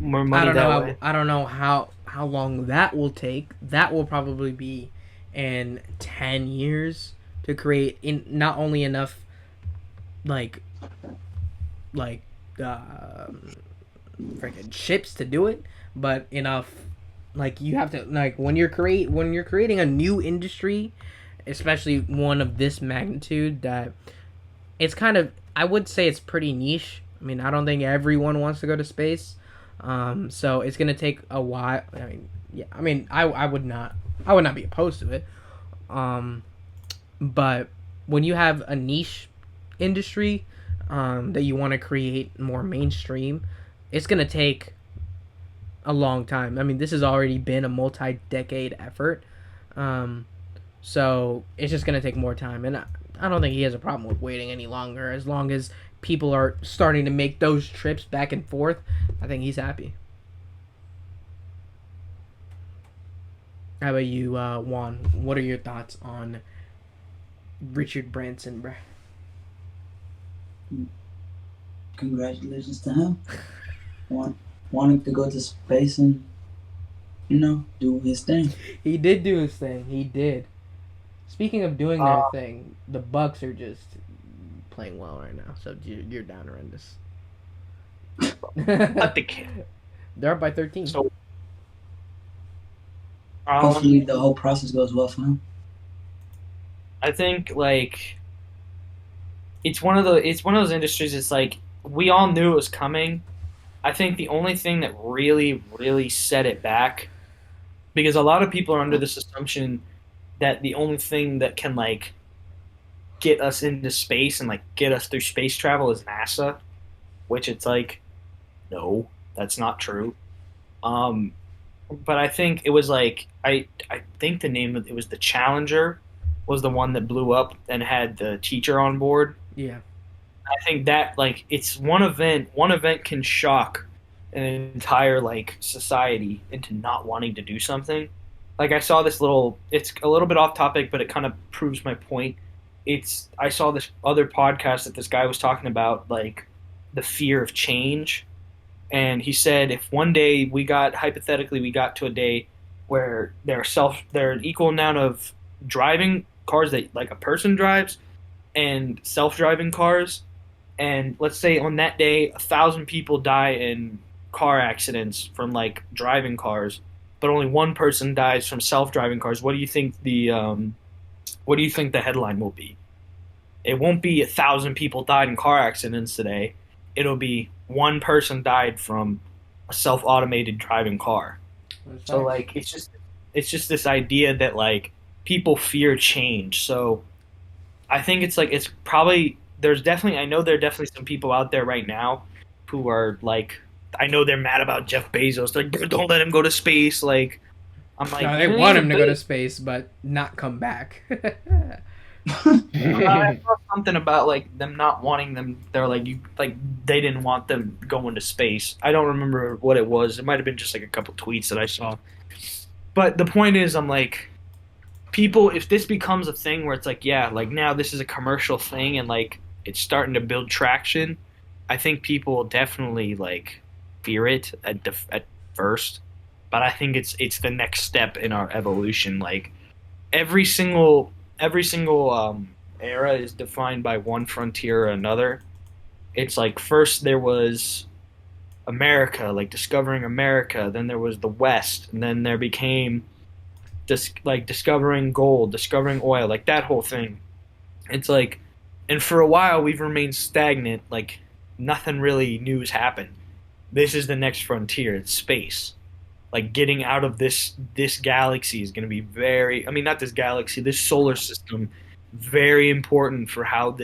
More money I don't that know. way. I don't know how long that will take. That will probably be in 10 years to create in not only enough like freaking ships to do it, but enough like you have to like when you're creating a new industry, especially one of this magnitude, that it's kind of, I would say it's pretty niche. I mean, I don't think everyone wants to go to space. So it's gonna take a while. I mean, yeah. I mean, I would not be opposed to it. But when you have a niche industry that you want to create more mainstream, it's gonna take a long time. I mean, this has already been a multi-decade effort. So it's just gonna take more time, and I don't think he has a problem with waiting any longer. As long as people are starting to make those trips back and forth, I think he's happy. How about you, Juan? What are your thoughts on Richard Branson, bruh? Congratulations to him. Wanting to go to space and, do his thing. He did do his thing. He did. Speaking of doing their thing, the Bucks are just playing well right now. So you're down horrendous. Not the kid. They're up by 13. So, Hopefully the whole process goes well for him. I think like it's one of those industries. It's like we all knew it was coming. I think the only thing that really, really set it back, because a lot of people are under this assumption that the only thing that can like get us into space and like get us through space travel is NASA, which it's like, no, that's not true. But I think it was like I think the name of it was the Challenger was the one that blew up and had the teacher on board. Yeah. I think that like it's one event can shock an entire like society into not wanting to do something. Like I saw this it's a little bit off topic, but it kind of proves my point. I saw this other podcast that this guy was talking about like the fear of change. And he said if one day hypothetically we got to a day where there are equal amount of driving cars that like a person drives and self-driving cars, and let's say on that day 1,000 people die in car accidents from like driving cars, but only one person dies from self-driving cars, what do you think the headline will be? It won't be 1,000 people died in car accidents today. It'll be one person died from a self-automated driving car. So like it's just it's just this idea that like people fear change. So I think it's like it's probably there's definitely I know there are definitely some people out there right now who are like I know they're mad about Jeff Bezos. Like don't let him go to space. Like I'm like No, they "Yeah, want he's a him to go to space, but not come back. I saw something about like them not wanting them. They're like you like they didn't want them going to space. I don't remember what it was. It might have been just like a couple tweets that I saw. But the point is, I'm like, people. If this becomes a thing where it's like, yeah, like now this is a commercial thing and like it's starting to build traction, I think people will definitely like fear it at first. But I think it's the next step in our evolution. Like every single era is defined by one frontier or another. It's like first there was America, like discovering America, then there was the West, and then there became like discovering gold, discovering oil, like that whole thing. It's like, and for a while we've remained stagnant, like nothing really new has happened. This is the next frontier. It's space. Like getting out of this galaxy is going to be very. I mean, not this galaxy, this solar system, very important for how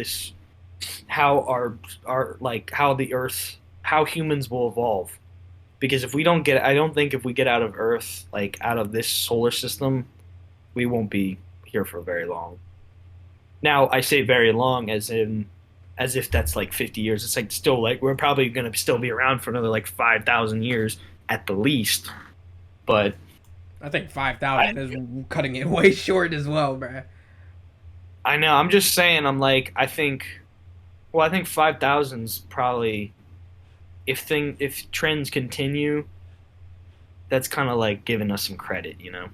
our like how the Earth, how humans will evolve. Because if we don't get, I don't think if we get out of Earth, like out of this solar system, we won't be here for very long. Now, I say very long as if that's like 50 years. It's like still like we're probably going to still be around for another like 5,000 years at the least. But I think 5,000 is cutting it way short as well, bruh. I know. I'm just saying. I'm like. I think 5,000's probably if trends continue. That's kind of like giving us some credit, you know.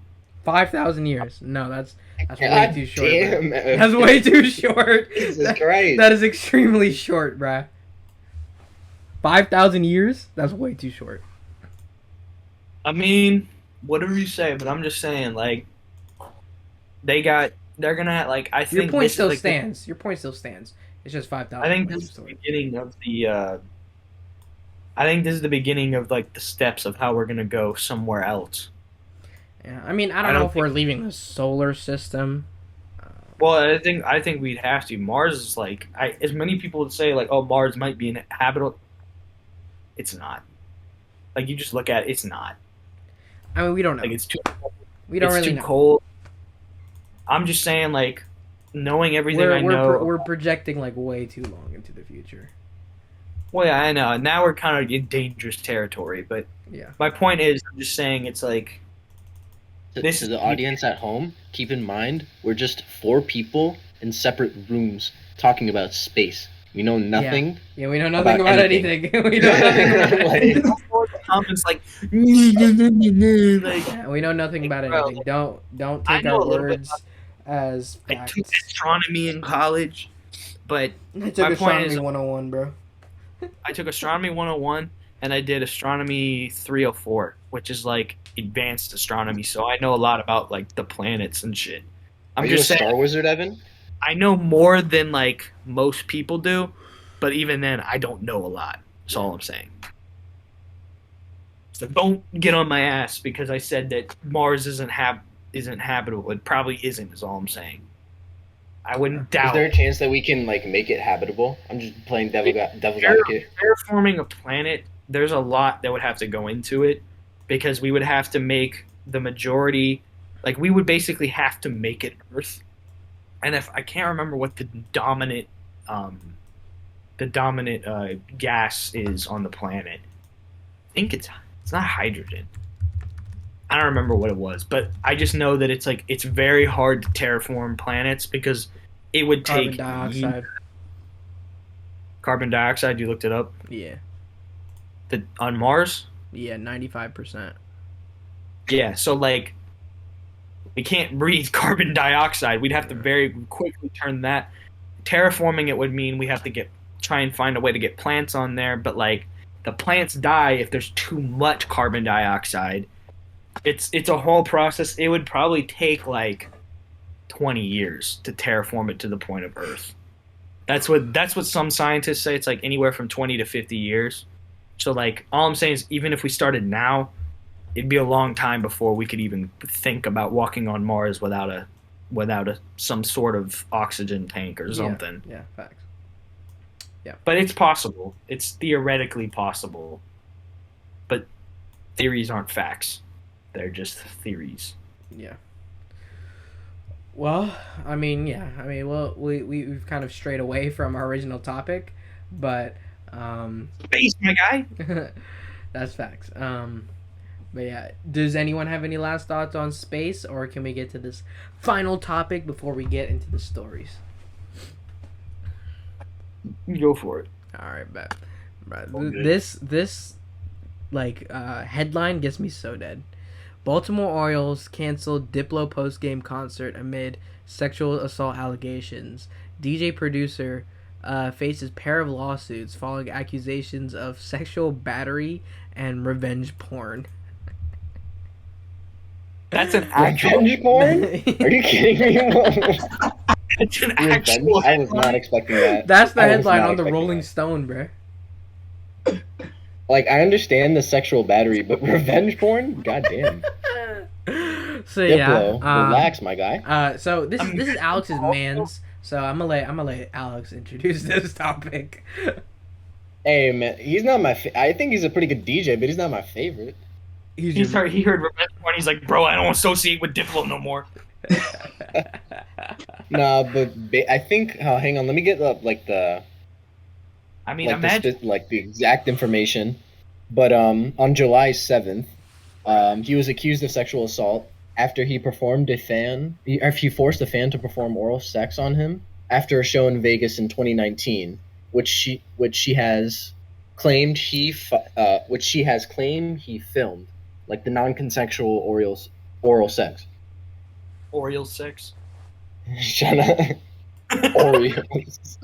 5,000 years. No, that's way God too short. damn, Bruh. That's way too short. Jesus Christ. That is extremely short, bruh. 5,000 years? That's way too short. I mean, whatever you say, but I'm just saying, like, they're gonna like. I think Your point this is, still like, stands. Your point still stands. It's just 5,000. I think this is the beginning of the. I think this is the beginning of like the steps of how we're gonna go somewhere else. Yeah, I mean, I I don't know don't if we're leaving the solar system. Well, I think we'd have to. Mars is like, as many people would say, like, oh, Mars might be inhabitable. It's not. Like you just look at it, it's not. I mean, we don't know. Like it's too. We don't it's really too know. cold. I'm just saying, like, knowing everything I know. We're projecting like way too long into the future. Well, yeah, I know. Now we're kind of in dangerous territory, but Yeah. my point is, I'm just saying, it's like This To is the audience at home, keep in mind we're just four people in separate rooms talking about space. We know nothing. Yeah, we know nothing About about anything. anything. We know nothing about anything. comments like, like Yeah, we know nothing about Bro, anything. Don't I take know our a little bit words as I facts. took astronomy in college, but I took my point astronomy is- 101, bro. I took astronomy 101 and I did astronomy 304, which is like advanced astronomy. So I know a lot about like the planets and shit. I'm Are you a just saying Star Wizard, Evan? I know more than like most people do, but even then I don't know a lot. That's all I'm saying. So don't get on my ass because I said that Mars isn't habitable. It probably isn't. Is all I'm saying. I wouldn't Is doubt. there a chance that we can like make it habitable? I'm just playing devil's Terra- advocate. Terraforming a planet, there's a lot that would have to go into it because we would have to make the majority, like we would basically have to make it Earth. And if I can't remember what the dominant gas is on the planet, I think it's not hydrogen. I don't remember what it was, but I just know that it's like it's very hard to terraform planets because it would Carbon take dioxide. Carbon dioxide. You looked it up. Yeah. On Mars. Yeah, 95%. Yeah, so like we can't breathe carbon dioxide. We'd have to very quickly turn that. Terraforming it would mean we have to try and find a way to get plants on there, but like the plants die if there's too much carbon dioxide. It's a whole process. It would probably take like 20 years to terraform it to the point of Earth. That's what some scientists say. It's like anywhere from 20 to 50 years. So like all I'm saying is even if we started now, it'd be a long time before we could even think about walking on Mars without some sort of oxygen tank or something. Yeah, facts. But it's possible. It's theoretically possible. But theories aren't facts. They're just theories. Yeah. Well, I mean, well, we've kind of strayed away from our original topic, but Space, my guy. that's facts. But yeah, does anyone have any last thoughts on space, or can we get to this final topic before we get into the stories? Go for it. All right, bet. Right. Okay. This headline gets me so dead. Baltimore Orioles canceled Diplo post-game concert amid sexual assault allegations. DJ producer faces pair of lawsuits following accusations of sexual battery and revenge porn. That's an actual. Revenge porn? Are you kidding me? It's an Revenge? actual. I was not expecting that. That's the I was headline not on the expecting Rolling that. Stone, bruh. Like, I understand the sexual battery, but revenge porn? God damn. So yeah, Diplo, relax, my guy. so this is Alex's man's. So I'm gonna let Alex introduce this topic. Hey, man, he's not my. I think he's a pretty good DJ, but he's not my favorite. He heard revenge porn. He's like, bro, I don't associate with Diplo no more. Nah, but I think. Hang on, let me get up the I mean, like imagine. the exact information. But on July 7th, he was accused of sexual assault after he performed he forced a fan to perform oral sex on him after a show in Vegas in 2019, which she has claimed he filmed, like the non-consensual oral sex. Oriole sex. Shut up. Oreos.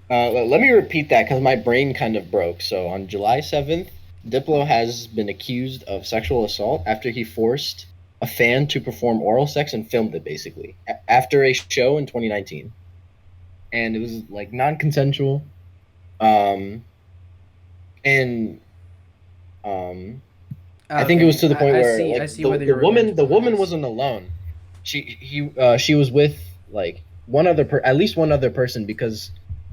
Let me repeat that because my brain kind of broke. So on July 7th, Diplo has been accused of sexual assault after he forced a fan to perform oral sex and filmed it, basically, after a show in 2019. And it was, like, non-consensual. I think it was to the point where the woman wasn't alone. She was with like at least one other person, because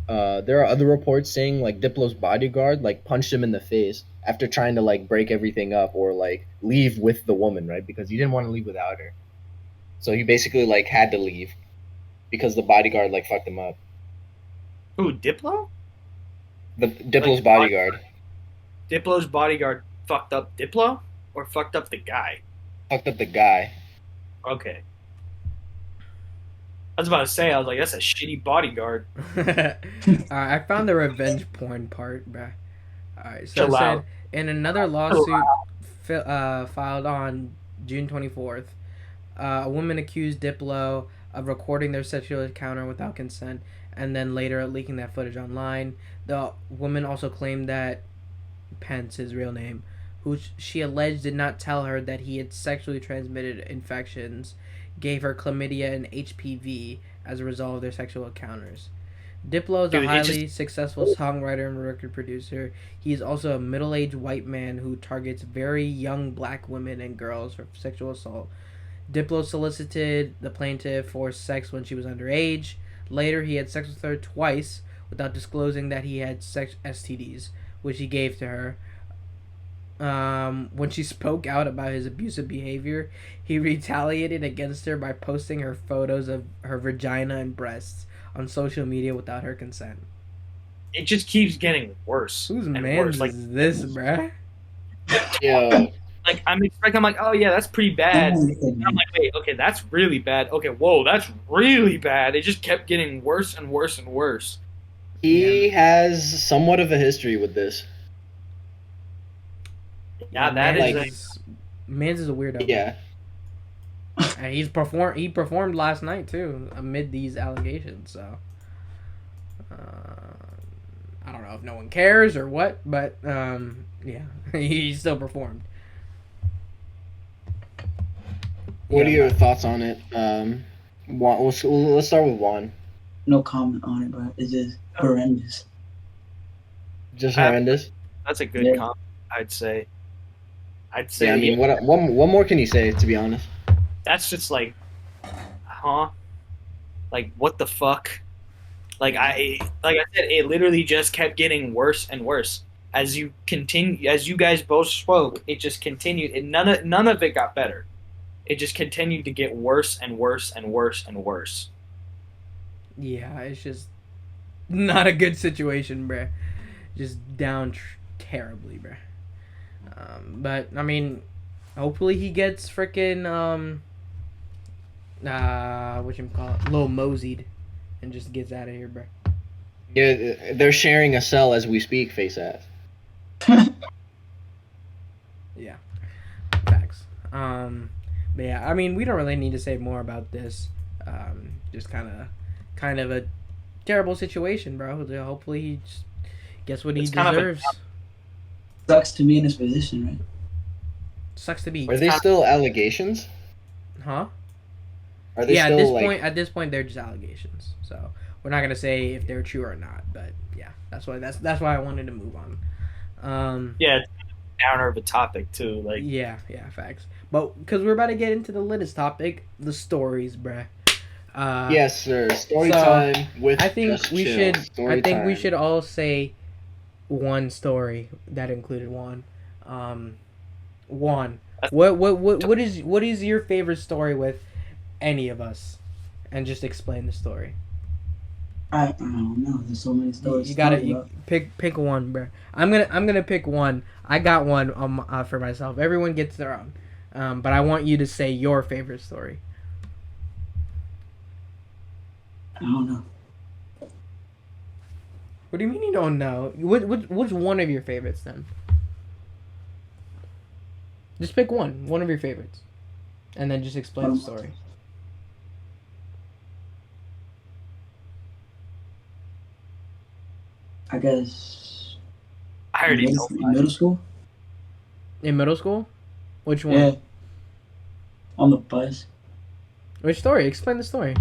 there are other reports saying like Diplo's bodyguard like punched him in the face after trying to like break everything up or like leave with the woman, right? Because he didn't want to leave without her. So he basically like had to leave because the bodyguard like fucked him up. Ooh, Diplo? The Diplo's bodyguard Diplo's bodyguard fucked up Diplo? Or fucked up the guy? fucked up the guy. Okay. I was about to say, I was like, that's a shitty bodyguard. I found the revenge porn part, bruh. Alright, so it Chill said, out. in another lawsuit filed on June 24th, a woman accused Diplo of recording their sexual encounter without consent and then later leaking that footage online. The woman also claimed that Pence, his real name, who she alleged did not tell her that he had sexually transmitted infections, gave her chlamydia and HPV as a result of their sexual encounters. Diplo is a highly successful songwriter and record producer. He is also a middle-aged white man who targets very young black women and girls for sexual assault. Diplo solicited the plaintiff for sex when she was underage. Later, he had sex with her twice without disclosing that he had sex STDs, which he gave to her. When she spoke out about his abusive behavior, he retaliated against her by posting her photos of her vagina and breasts on social media without her consent. It just keeps getting worse. Whose and man worse. is this, bruh? Yeah. Like I'm like, oh yeah, that's pretty bad. And I'm like, wait, okay, that's really bad. Okay, whoa, that's really bad. It just kept getting worse and worse and worse. He has somewhat of a history with this. Yeah, that Mans is a weirdo. Yeah. And he performed last night too amid these allegations. So I don't know if no one cares or what, but yeah, he still performed. What are your thoughts on it? Juan, let's start with Juan. No comment on it, bro. It's just horrendous. Just horrendous. That's a good Yeah. comment. I'd say. I'd say. Yeah, I mean, what more can you say? To be honest, That's just like, huh? Like what the fuck? Like I said, it literally just kept getting worse and worse as you guys both spoke. It just continued, and none of it got better. It just continued to get worse and worse and worse and worse. Yeah, it's just not a good situation, bruh. Just down terribly, bruh. But I mean, hopefully he gets freaking what you call it, little moseyed, and just gets out of here, bruh. yeah, they're sharing a cell as we speak. Face ass. Yeah, facts. But yeah, I mean, we don't really need to say more about this. Just kind of a terrible situation, bro. Hopefully he just gets what he It's kind of a- deserves. Sucks to be in this position, right? Sucks to be, Are they still allegations? huh? Are they Yeah, still like? at this point, they're just allegations. So we're not gonna say if they're true or not. But yeah, that's why I wanted to move on. Yeah, it's a downer of a topic too. Like, Yeah, facts. But because we're about to get into the latest topic, the stories, bruh. Yes, sir. Story so, time with. I think Just we Chill. should. Story I think we time. should all say one story that included Juan. Juan, what is your favorite story with any of us, and just explain the story. I don't know. There's so many stories. You to gotta talk about. pick one, bro. I'm gonna pick one. I got one for myself. Everyone gets their own, but I want you to say your favorite story. I don't know. What do you mean you don't know? What's one of your favorites then? Just pick one of your favorites, and then just explain the story. I guess. I already know. In middle school. In middle school, which one? Yeah. On the bus. Which story? Explain the story.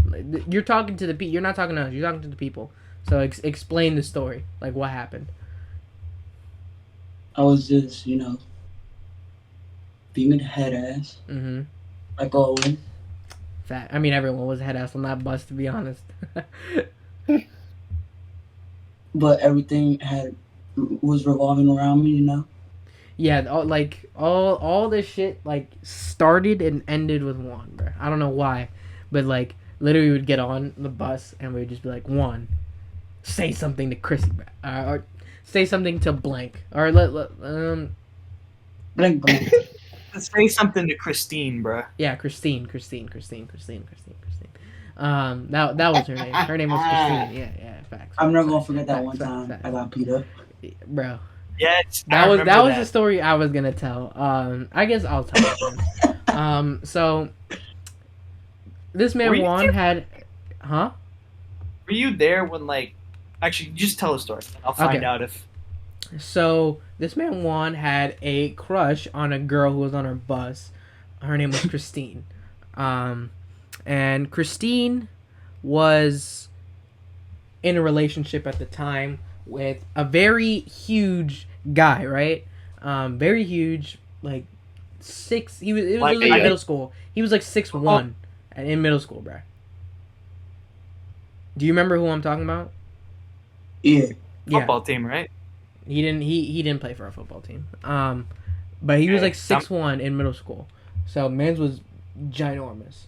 You're talking to the people. You're not talking to us. You're talking to the people. So explain the story. Like what happened. I was just, being a head ass, Mm-hmm. like always. Fat. I mean, everyone was head ass on that bus, to be honest. But everything was revolving around me. Yeah, all this shit like started and ended with Juan, bro. I don't know why, but like literally we would get on the bus and we would just be like, Juan, say something to Chrissy, bro, or say something to blank, or Blank, blank. Let's say something to Christine, bruh. yeah, Christine. That was her name. Her name was Christine. Yeah, facts. I'm never gonna forget that Facts, one facts, time facts. I got beat up. Bro. Yes, That was the story I was gonna tell. I guess I'll tell it then. So this Were man you Juan there? had, huh? Were you there when Actually, just tell a story. I'll find Okay. out if. So this man Juan had a crush on a girl who was on our bus. Her name was Christine, and Christine was in a relationship at the time with a very huge guy, right? Very huge, like six. It was Like like a- middle school. He was like 6'1" in middle school, bro. Do you remember who I'm talking about? Yeah. Yeah, Football team, right? he didn't. He didn't play for a football team. But he was like 6'1" in middle school, so man's was ginormous.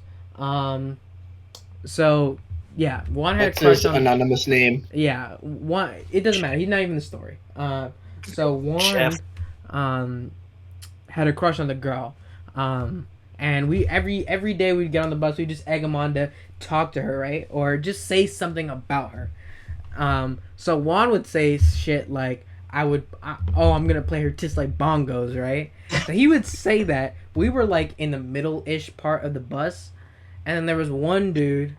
So yeah, Juan had What's a crush his on. anonymous name? Yeah, one. It doesn't matter. He's not even the story. So Juan, Chef. had a crush on the girl. And we every day we'd get on the bus, we'd just egg him on to talk to her, right, or just say something about her. So Juan would say shit like, I'm gonna play her tits like bongos, right? So he would say that. We were like in the middle-ish part of the bus, and then there was one dude.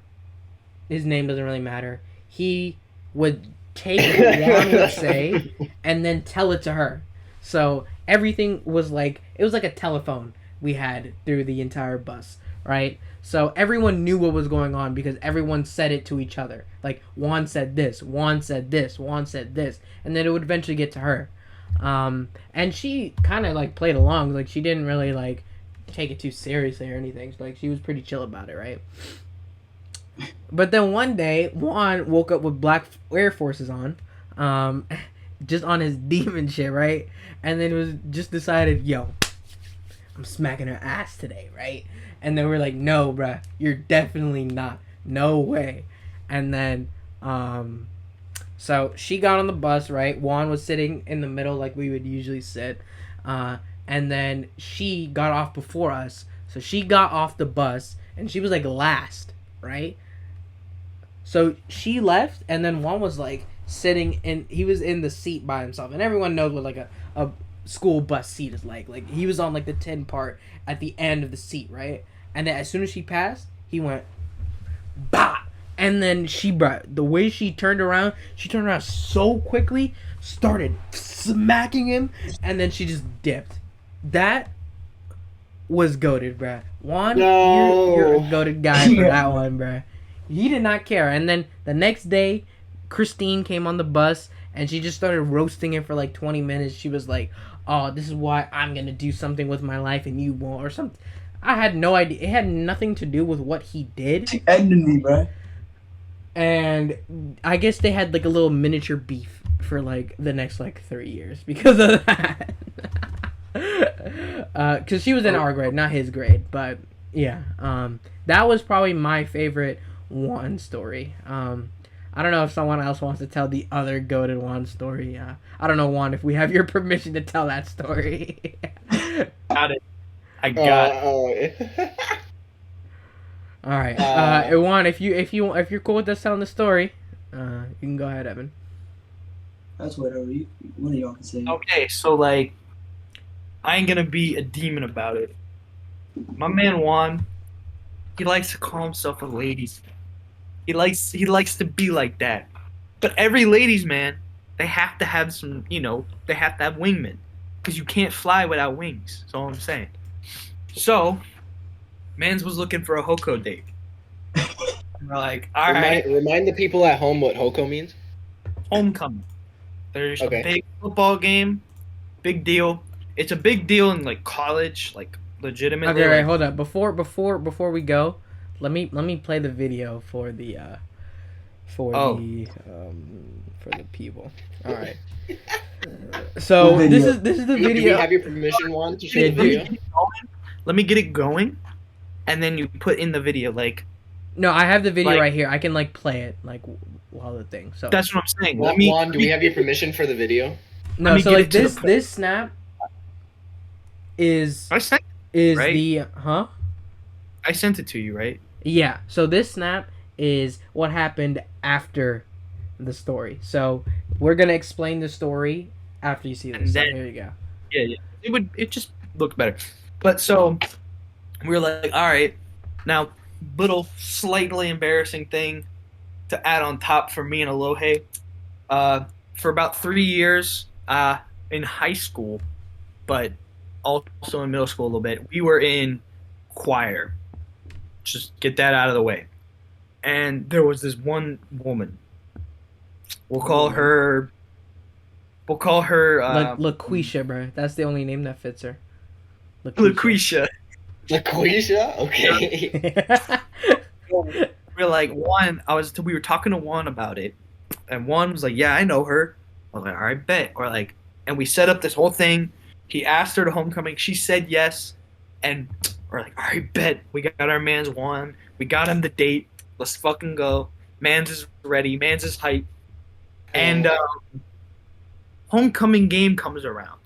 His name doesn't really matter. He would take what Juan would say and then tell it to her. So everything was like, it was like a telephone we had through the entire bus, right? So everyone knew what was going on because everyone said it to each other. Like, Juan said this, Juan said this, Juan said this, and then it would eventually get to her. And she kind of like played along. Like she didn't really like take it too seriously or anything. Like she was pretty chill about it, right? But then one day, Juan woke up with black Air Forces on, just on his demon shit, right? And then it was just decided, yo, I'm smacking her ass today, right? And then we're like, no, bruh, you're definitely not. No way. And then, so she got on the bus, right? Juan was sitting in the middle like we would usually sit. And then she got off before us. So she got off the bus, and she was like last, right? So she left, and then Juan was like sitting in. He was in the seat by himself, and everyone knows what like a school bus seat is like. Like he was on like the tin part at the end of the seat, right? And then as soon as she passed, he went, bah! And then the way she turned around so quickly, started smacking him, and then she just dipped. That was goated, bruh. Juan, No. you're a goated guy for that one, bruh. He did not care. And then the next day, Christine came on the bus, and she just started roasting him for like 20 minutes. She was like, oh, this is why I'm going to do something with my life and you won't, or something. I had no idea. It had nothing to do with what he did. She ended me, bro. And I guess they had like a little miniature beef for like the next like 3 years because of that. Because she was in our grade, not his grade. But yeah, that was probably my favorite Juan story. I don't know if someone else wants to tell the other goated Juan story. I don't know, Juan, if we have your permission to tell that story. Got it. I got. All right, Juan, if you're cool with us telling the story, you can go ahead, Evan. That's whatever. One of y'all can say. Okay, so like, I ain't gonna be a demon about it. My man Juan, he likes to call himself a ladies. He likes to be like that. But every ladies man, they have to have some, they have to have wingmen, because you can't fly without wings. That's all I'm saying. So, Mans was looking for a Hoko date. And we're like, all right, Remind the people at home what Hoko means. homecoming. There's Okay. a big football game, big deal. It's a big deal in like college, like legitimately. Okay, right, like, hold up. Before we go, let me play the video for the for the people. All right. So The this video. is the Do we video. have your permission, Juan, to show Yeah, the do- video? Let me get it going, and then you put in the video. Like No, I have the video Like- right here. I can like play it like while the thing. So that's what I'm saying. Juan, do we have your permission for the video? no, me so get like it to the this point. this snap is I sent right? the I sent it to you, right? Yeah, so this snap is what happened after the story. So we're gonna explain the story after you see And this. So then- here you go. Yeah. It just looked better. But so we were like, all right, now little slightly embarrassing thing to add on top for me and Alohe. For about 3 years, in high school, but also in middle school a little bit, we were in choir. Just get that out of the way. And there was this one woman. We'll call her. LaQuisha, bro. That's the only name that fits her. LaQuisha. LaQuisha? Okay. We're like, we were talking to Juan about it, and Juan was like, yeah, I know her. I was like, all right, bet. Or like, and we set up this whole thing. He asked her to homecoming. She said yes, and we're like, all right, bet. We got our man's Juan. We got him the date. Let's fucking go. Mans is ready. Mans is hype. And homecoming game comes around.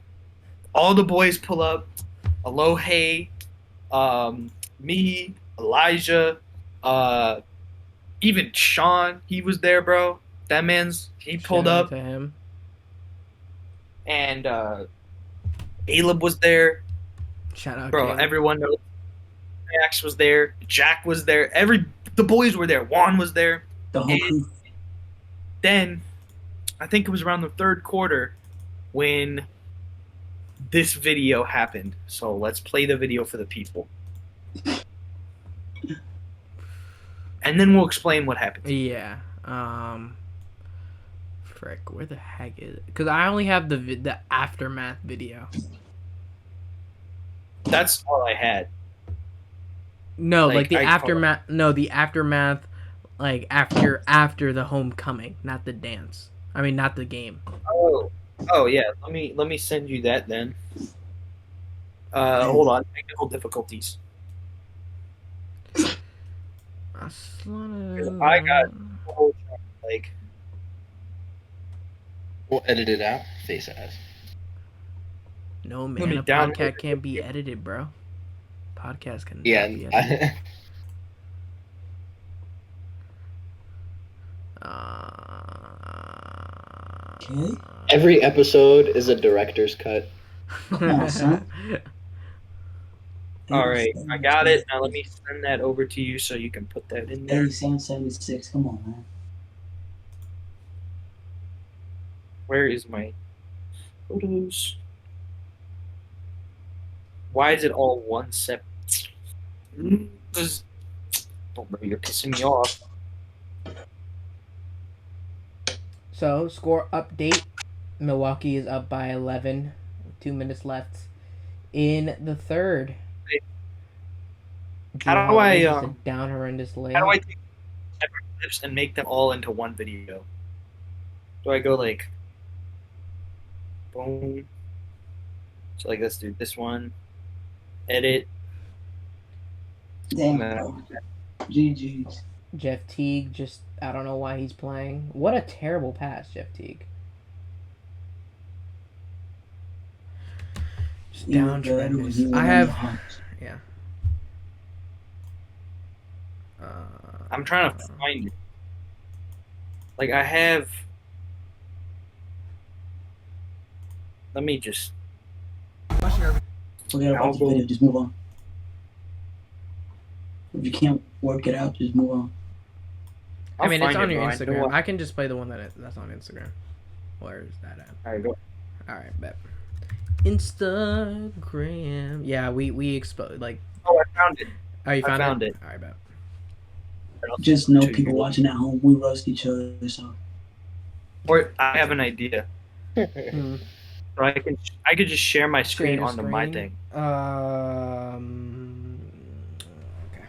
All the boys pull up. Alohe, me, Elijah, even Sean, he was there, bro. He pulled Shout out up, to him. and Caleb was there, Shout out, bro. Caleb. Everyone knows. Max was there. Jack was there. The boys were there. Juan was there. The whole crew. Then, I think it was around the third quarter when this video happened. So let's play the video for the people. And then we'll explain what happened. Yeah. Frick, where the heck is it? Because I only have the aftermath video. That's all I had. No, Like, like the I- aftermath. No, the aftermath. Like after the homecoming, not the dance. I mean, not the game. Oh yeah. Let me send you that then. Hold on. Technical difficulties. I got like We'll edit it out. Face ass. No Let man, me a download podcast can't be edited, bro. Podcast can Yeah. be edited. Okay. Every episode is a director's cut. Come on, son. all right. I got it. Now let me send that over to you so you can put that in there. 8776. Come on, man. Where is my photos? Why is it all one step? Oh, bro, you're pissing me off. So, score update. Milwaukee is up by 11. 2 minutes left in the third. How do I, Just a down horrendous layup. How do I take separate clips and make them all into one video? Do I go like, boom? So like, let's do this one. Edit. Damn, Nah. bro. GG's. Jeff Teague just, I don't know why he's playing. What a terrible pass, Jeff Teague. Just down tremendous. I have, yeah. I'm trying to find it. Like I have. Let me just. Forget about the video. Just move on. If you can't work it out, just move on. I mean, I'll it's find on it, your bro. I know Instagram. I can just play the one that's on Instagram. Where is that at? All right, go. Alright, bet. Instagram. Yeah, we exposed, like... Oh, I found it. Oh, you I found it. Alright, bet. Just know To people you. watching at home, we roast each other, so. Or I have an idea. Hmm. Or I could just share my screen Share onto my screen. thing. Okay.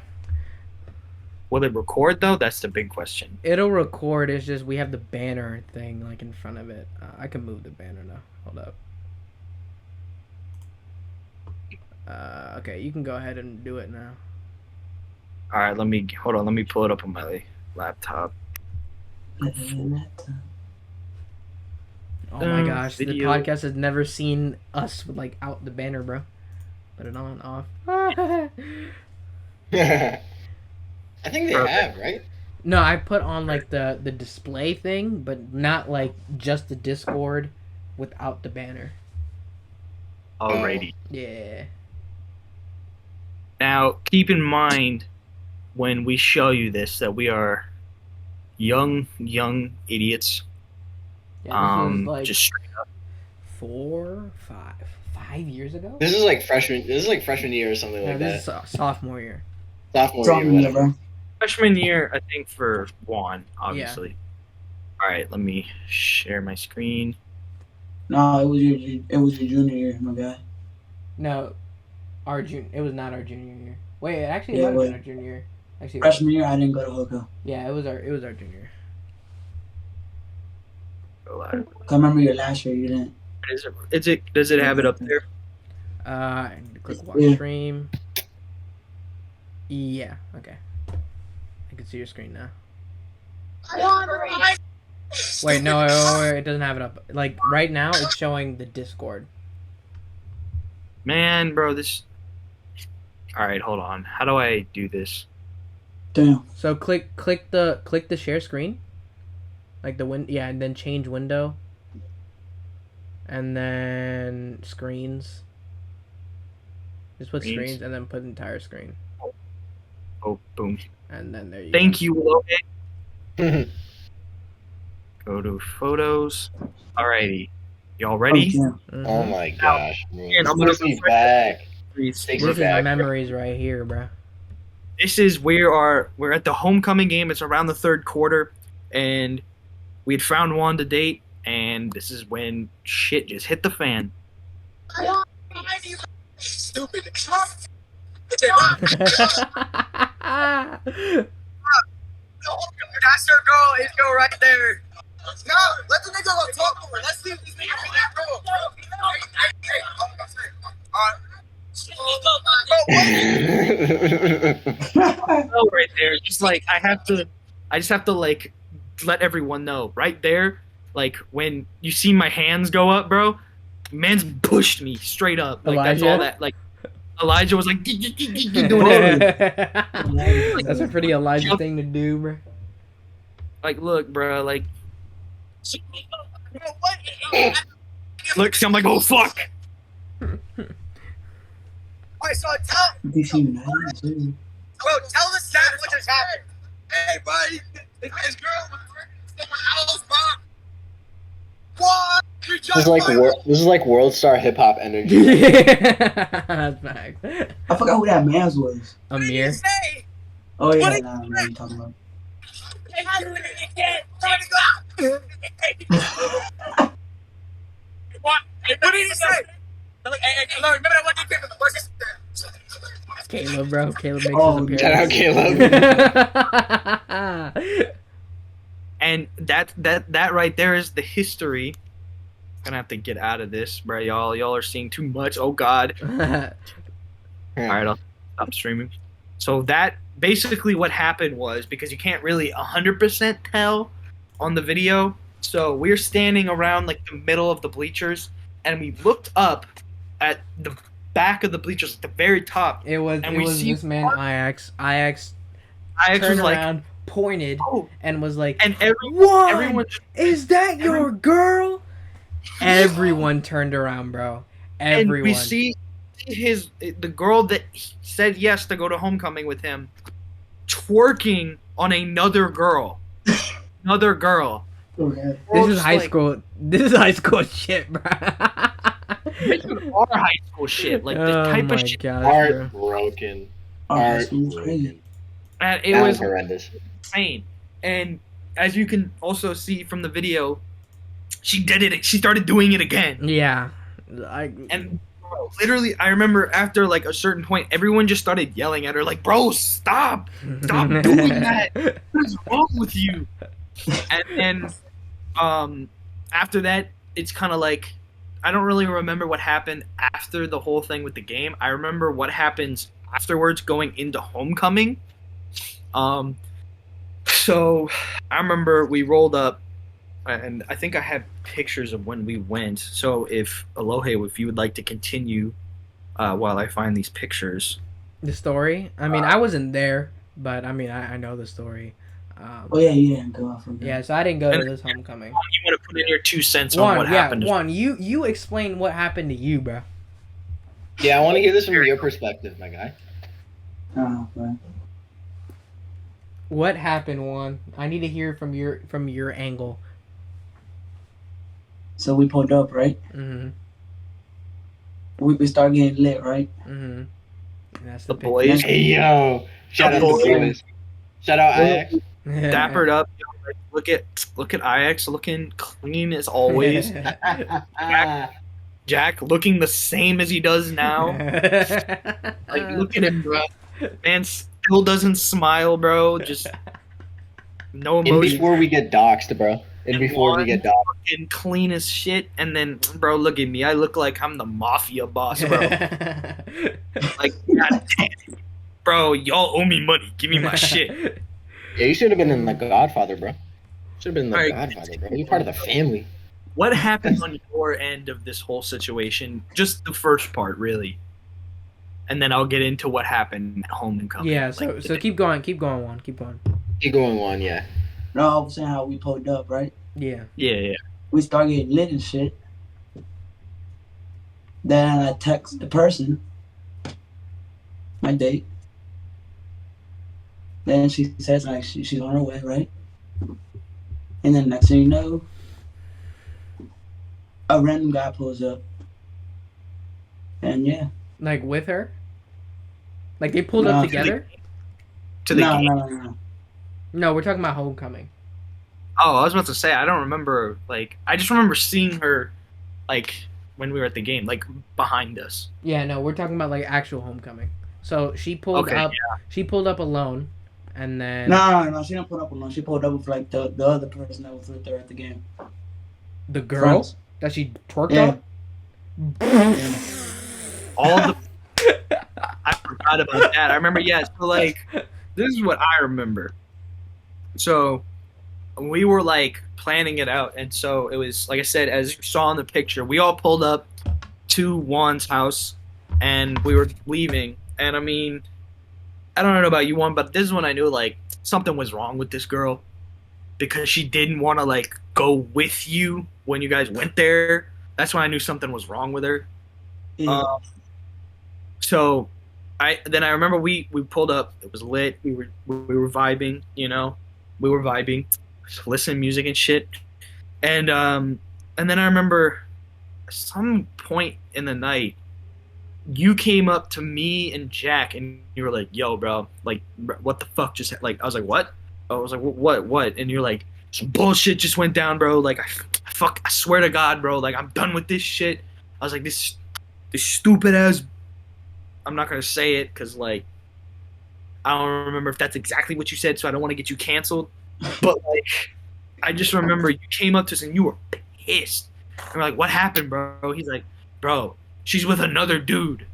Will it record though? That's the big question. It'll record, it's just we have the banner thing, like, in front of it. I can move the banner now. Hold up. Okay, you can go ahead and do it now. All right, hold on. Let me pull it up on my laptop. Oh my gosh, video. the podcast has never seen us with, like, out the banner, bro. Put it on, off. I think they Perfect. have, right? No, I put on, like, the display thing, but not, like, just the Discord without the banner. Alrighty. Yeah. Now, keep in mind when we show you this that we are young idiots. Yeah, this was, like, Just straight up. 5 years ago? This is like freshman year or something No, like this that. is sophomore year. Sophomore Something, year. yeah, Whatever. bro. Freshman year, I think, for Juan, obviously. All right, let me share my screen. No, it was your junior year, my guy. No, it was not our junior year. Wait, actually, it Yeah, might have been wait. our junior year. Actually, Freshman year, I didn't go to Hookup. yeah, it was our junior year. Go live. I remember your last year, you didn't. Does it have it up there? I need to click watch Yeah. stream. Yeah, okay. I can see your screen now. Wait, no, it doesn't have it up. Like, right now, it's showing the Discord. Man, bro, this. All right, hold on. How do I do this? Damn. So click the share screen, like yeah, and then change window, and then screens. Just put Screens? screens and then put entire screen, Oh, boom. and then there you Thank go. you, Logan. Go to photos. Alrighty. Y'all ready? Oh, Mhm. Oh my gosh, bro. Man, I'm gonna Takes me refresh- back. Please. Takes This me is back. memories right here, bro. This is we're at the homecoming game. It's around the third quarter, and we had found Juan to date, and this is when shit just hit the fan. Stupid. That's your girl. It's go right there. No, let the nigga go talk to her. Let's see if this nigga be that girl. Oh, right there, just like I just have to like let everyone know right there. Like when you see my hands go up, bro, man's pushed me straight up. Like that's all Elijah? that. Like Elijah was like doing it. That's a pretty Elijah thing to do, bro. Like, look, bro, like. Look, see, I'm like, oh fuck. Alright, so tell, DC United too. bro, tell the staff what just happened. Hey, buddy, his girl was someone else, bro. What? This is like World Star Hip Hop energy. That's facts. I forgot who that man's was. Amir. Say? Oh yeah, What did nah, I know what you're talking about. What? What did he say? Hey, Lord, remember that one day came from the first. Caleb, bro. Caleb makes Oh, his Shout out appearance. And that right there is the history. Gonna have to get out of this, bro. Y'all are seeing too much. Oh God. All right, I'll stop streaming. So that basically what happened was, because you can't really 100% tell on the video. So we're standing around like the middle of the bleachers, and we looked up at the back of the bleachers at the very top. It was And it we was see this man Ix Ix turned was like, around, pointed, oh, and was like, and "What? everyone Is that your girl?" Everyone turned around, bro. and Everyone. we see the girl that said yes to go to homecoming with him twerking on another girl. Another girl. Okay. This is high school. This is high school shit, bro. This is our high school shit. Like the type of shit. gosh, bro. Heartbroken. Oh, that's crazy. Heartbroken. And it That was was horrendous. insane. And as you can also see from the video, she did it. She started doing it again. Yeah. And bro, literally, I remember after like a certain point, everyone just started yelling at her, like, "Bro, stop! Stop doing that! What is wrong with you?" And then, after that, it's kind of like I don't really remember what happened after the whole thing with the game. I remember what happens afterwards, going into homecoming. So I remember we rolled up, and I think I have pictures of when we went. So if Alohe, if you would like to continue while I find these pictures. The story? I mean, I wasn't there, but I mean, I know the story. Oh yeah, you didn't go out from there. Yeah, so I didn't go to this homecoming. You want to put in your 2 cents on what happened? You explain what happened to you, bro. Yeah, I want to hear this from your perspective, my guy. Man. What happened, Juan? I need to hear from your angle. So we pulled up, right? Mm-hmm. We start getting lit, right? Mm-hmm. That's The picture. boys Hey yo! Shout out to the boys. Shout out Ix. dappered up. Look at Ix looking clean as always. Jack looking the same as he does now. Like, look at him, bro. Man still doesn't smile, bro. Just no And emotion. before we get doxxed, bro. And before we get doxxed. Fucking clean as shit. And then, bro, look at me. I look like I'm the mafia boss, bro. Like, god damn. Bro, y'all owe me money. Give me my shit. Yeah, you should have been in The Godfather, bro. Should have been in The Alright. Godfather, bro. You're part of the family. What happened on your end of this whole situation? Just the first part, really. And then I'll get into what happened at homecoming. Yeah, Like, so keep going, Juan, keep going. Keep going on, yeah. No, I was saying how we pulled up, right? Yeah. Yeah. We start getting lit and shit. Then I text the person, my date. Then she says like she's on her way, right? And then next thing you know, a random guy pulls up. And yeah. Like with her? Like they pulled No. up together? To the No, game. no. No, we're talking about homecoming. Oh, I was about to say I don't remember. Like, I just remember seeing her, like when we were at the game, like behind us. Yeah, no, we're talking about like actual homecoming. So she pulled Okay, up. yeah. She pulled up alone, and then No, she didn't pull up alone. She pulled up with like the other person that was with her at the game. the girl Friends. that she twerked Yeah. on. Yeah. All the I forgot about that. I remember, yeah. So like, this is what I remember. So we were like planning it out, and so it was like I said, as you saw in the picture, we all pulled up to Juan's house, and we were leaving. And I mean, I don't know about you, Juan, but this is when I knew like something was wrong with this girl because she didn't want to like go with you when you guys went there. That's when I knew something was wrong with her. Yeah. So I remember we pulled up. It was lit. We were vibing. You know, we were vibing, listening to music and shit. And then I remember some point in the night, you came up to me and Jack, and you were like, "Yo, bro, like, what the fuck just like?" I was like, "What?" I was like, "What?" And you're like, "Some bullshit just went down, bro. Like, I swear to God, bro. Like, I'm done with this shit." I was like, this stupid ass. I'm not gonna say it because like I don't remember if that's exactly what you said, so I don't want to get you canceled. But like, I just remember you came up to us and you were pissed. And we're like, "What happened, bro?" He's like, "Bro, she's with another dude."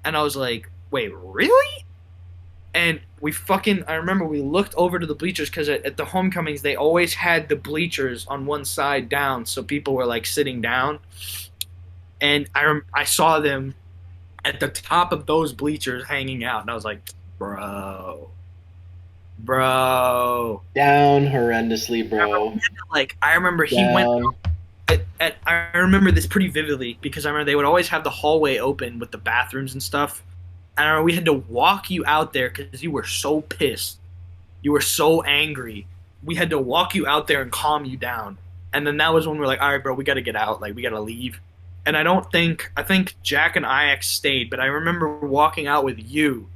And I was like, "Wait, really?" And I remember we looked over to the bleachers because at the homecomings they always had the bleachers on one side down, so people were like sitting down. And I saw them at the top of those bleachers hanging out, and I was like, bro. Down horrendously, bro. Like, I remember he went. I remember this pretty vividly because I remember they would always have the hallway open with the bathrooms and stuff. And I remember we had to walk you out there because you were so pissed. You were so angry. We had to walk you out there and calm you down. And then that was when we were like, all right, bro, we got to get out. Like, we got to leave. And I think Jack and IX stayed, but I remember walking out with you.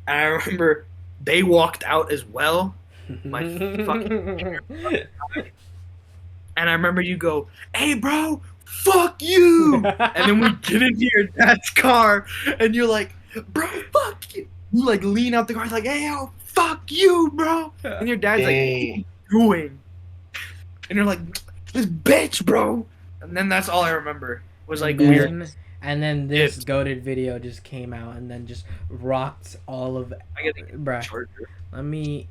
And I remember they walked out as well. My fucking. And I remember you go, "Hey, bro, fuck you!" And then we get into your dad's car, and you're like, "Bro, fuck you!" You like lean out the car, like, "Hey, yo, fuck you, bro!" And your dad's like, "What are you doing?" And you're like, "This bitch, bro!" And then that's all I remember was like weird. And then this goated video just came out, and then just rocked all of. I get the Bruh. charger. Let me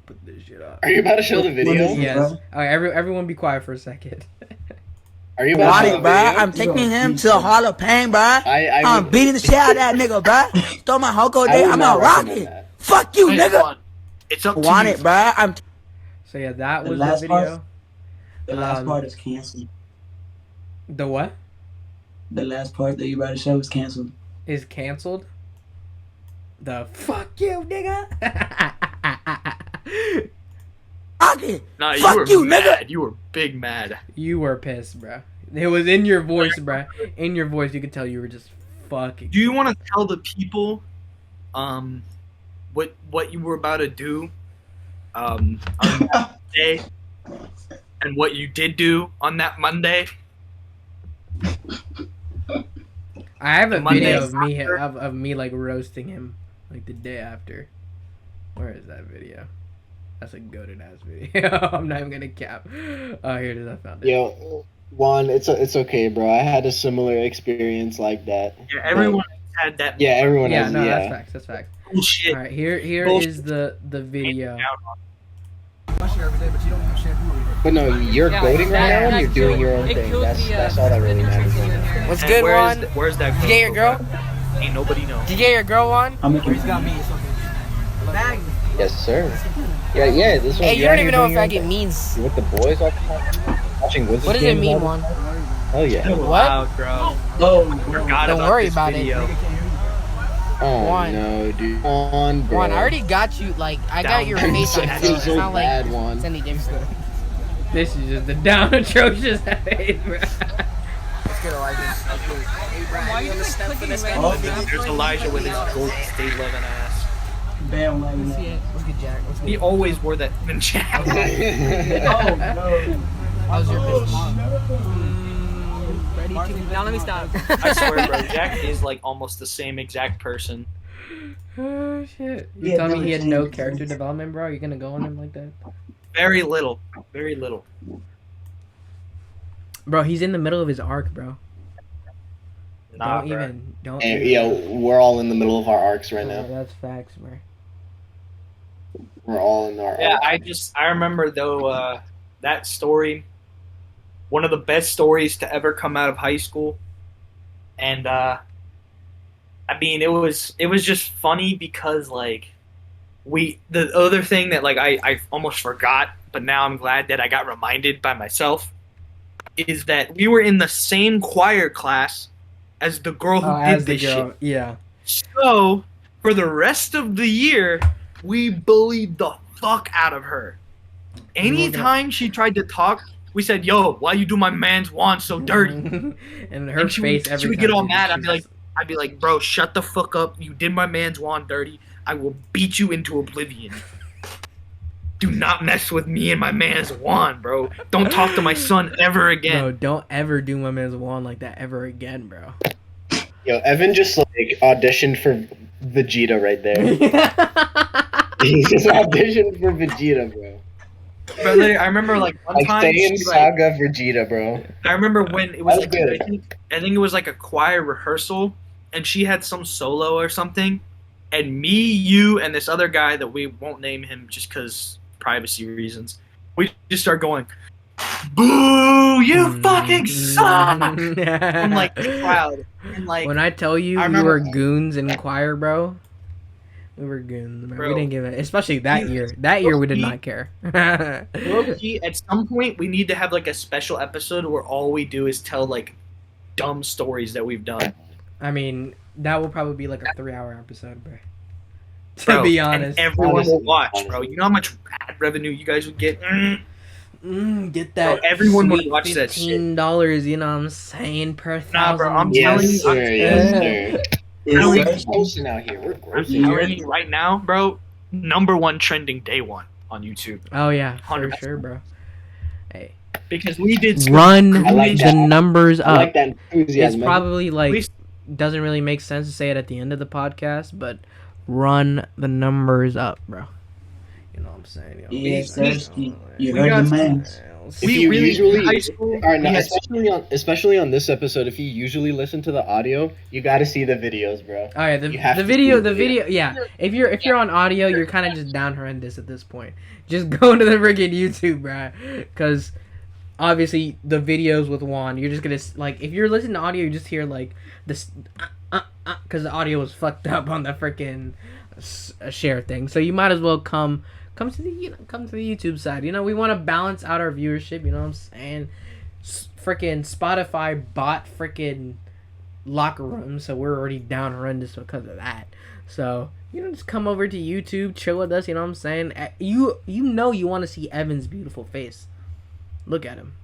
put this shit up. Are you about to show the video? Yes. All right, everyone, be quiet for a second. Are you about to show the video? I'm taking him to the Hall of Pain, bro. I'm would- beating the shit out of that nigga, bro. Stole my Hulk I day. would I'm not gonna rock recommend it. that. Fuck you, Hey, nigga. Juan, it's up to Want you. it, bro. I'm So yeah, that The was the last video. The last part is canceled. The what The last part that you about to show is canceled. is canceled? The fuck you, nigga. rock it. Nah, Fuck you were you, mad. nigga. You were big mad. You were pissed, bro. It was in your voice, bro. In your voice, you could tell you were just fucking. Do you want to tell the people, what you were about to do, on that day, and what you did do on that Monday? I have a Monday video of me after? of me like roasting him like the day after. Where is that video? That's a goated ass video. I'm not even gonna cap. Oh, here it is. I found it. Yo, Juan, it's okay, bro. I had a similar experience like that. Yeah, everyone had that. Yeah, everyone Yeah, has. no, that's Yeah. facts. That's facts. Bullshit. All right, here Bullshit. is the video. But no, you're goading right now and you're doing your own thing. That's all that really matters right now. What's And good, where's Juan? Where's that girl? You get your girl? Ain't nobody know. Did you get your girl, Juan? I'm making Yes, sir. Yeah. This one. Hey, you don't even know what faggot means. You with the boys all the time? Watching Wizards What does it games mean, all the Juan? time? Hell yeah. What? Wow, bro. Forgot Don't about worry this about it. video. Oh Juan. no, dude. Juan, bro. Juan, I already got you. Like, I got your face on, That so is it's so not like bad, Juan. it's any different. This is just the down atrocious face, bro. There's Elijah with his Golden State loving ass. bandwagon. Let's see it. What's good, Jack? What's He good? always wore that in Jack. Oh no. How's your business? Ready to... Now let me stop. I swear, bro, Jack is like almost the same exact person. Oh shit! You Yeah, tell me no, he had it's no changed. character development, bro? You're gonna go on him like that, Very little. Very little. bro? He's in the middle of his arc, bro. Nah, don't bro. even. Don't. And, even. yo, we're all in the middle of our arcs right Yeah, now. that's facts, bro. We're all in our Yeah, arcs. I remember though that story, one of the best stories to ever come out of high school, and I mean it was just funny because like the other thing that like I almost forgot, but now I'm glad that I got reminded by myself, is that we were in the same choir class as the girl who did As the this girl, shit. yeah. So for the rest of the year, we bullied the fuck out of her. Anytime she tried to talk, we said, "Yo, why you do my man's wand so dirty?" And her And she face would, every she would time get all dude, mad. she's I'd be like, "Bro, shut the fuck up. You did my man's wand dirty. I will beat you into oblivion. Do not mess with me and my man's wand, bro. Don't talk to my son ever again." No, don't ever do my man's wand like that ever again, bro. Yo, Evan just like auditioned for Vegeta right there. He just auditioned for Vegeta, bro. But literally, I remember like one Like time, Saiyan she, like, Saga Vegeta, bro. I remember when it was That was like good. I think it was like a choir rehearsal, and she had some solo or something, and me, you, and this other guy that we won't name him just because privacy reasons, we just start going, "Boo! You fucking suck!" I'm like the crowd, and like when I tell you I we remember- were goons in choir, bro. We were goons, bro. Bro. We didn't give it, especially that year. That year we did not care. low-key, at some point we need to have like a special episode where all we do is tell like dumb stories that we've done. I mean, that will probably be like a 3-hour episode, bro. To Bro, be and honest. everyone will watch, bro. You know how much ad revenue you guys would get? Get that. Bro, everyone would sweet watch that shit. $15, you know what I'm saying, per Nah, bro, I'm thousand. telling Yes, you, sir. Yes, sir. Yes, We're sir. grossing out here. We're I'm grossing. telling you right now, bro. #1 trending day one on YouTube Oh yeah, for 100%. sure, bro. Hey, because we did some run I like the that. numbers I up. like that It's enthusiasm. probably like We- doesn't really make sense to say it at the end of the podcast, but run the numbers up, bro. You know what I'm saying? You know what I'm Yes, saying? sir. You We heard got the some- man. If we you really usually- in high school. All right, we now, had- especially on this episode, if you usually listen to the audio, you got to see the videos, bro. Oh yeah, the, You have the to video, see the the video. video, yeah. If you're on audio, you're kind of just down horrendous at this point. Just go to the freaking YouTube, bro, because obviously the videos with Juan, you're just gonna like if you're listening to audio, you just hear like this, because the audio was fucked up on the freaking share thing. So you might as well come to the come to the YouTube side. You know, we want to balance out our viewership. You know what I'm saying? Freaking Spotify bought freaking locker room, so we're already down horrendous because of that. So you know, just come over to YouTube, chill with us. You know what I'm saying? You know you want to see Evan's beautiful face. Look at him.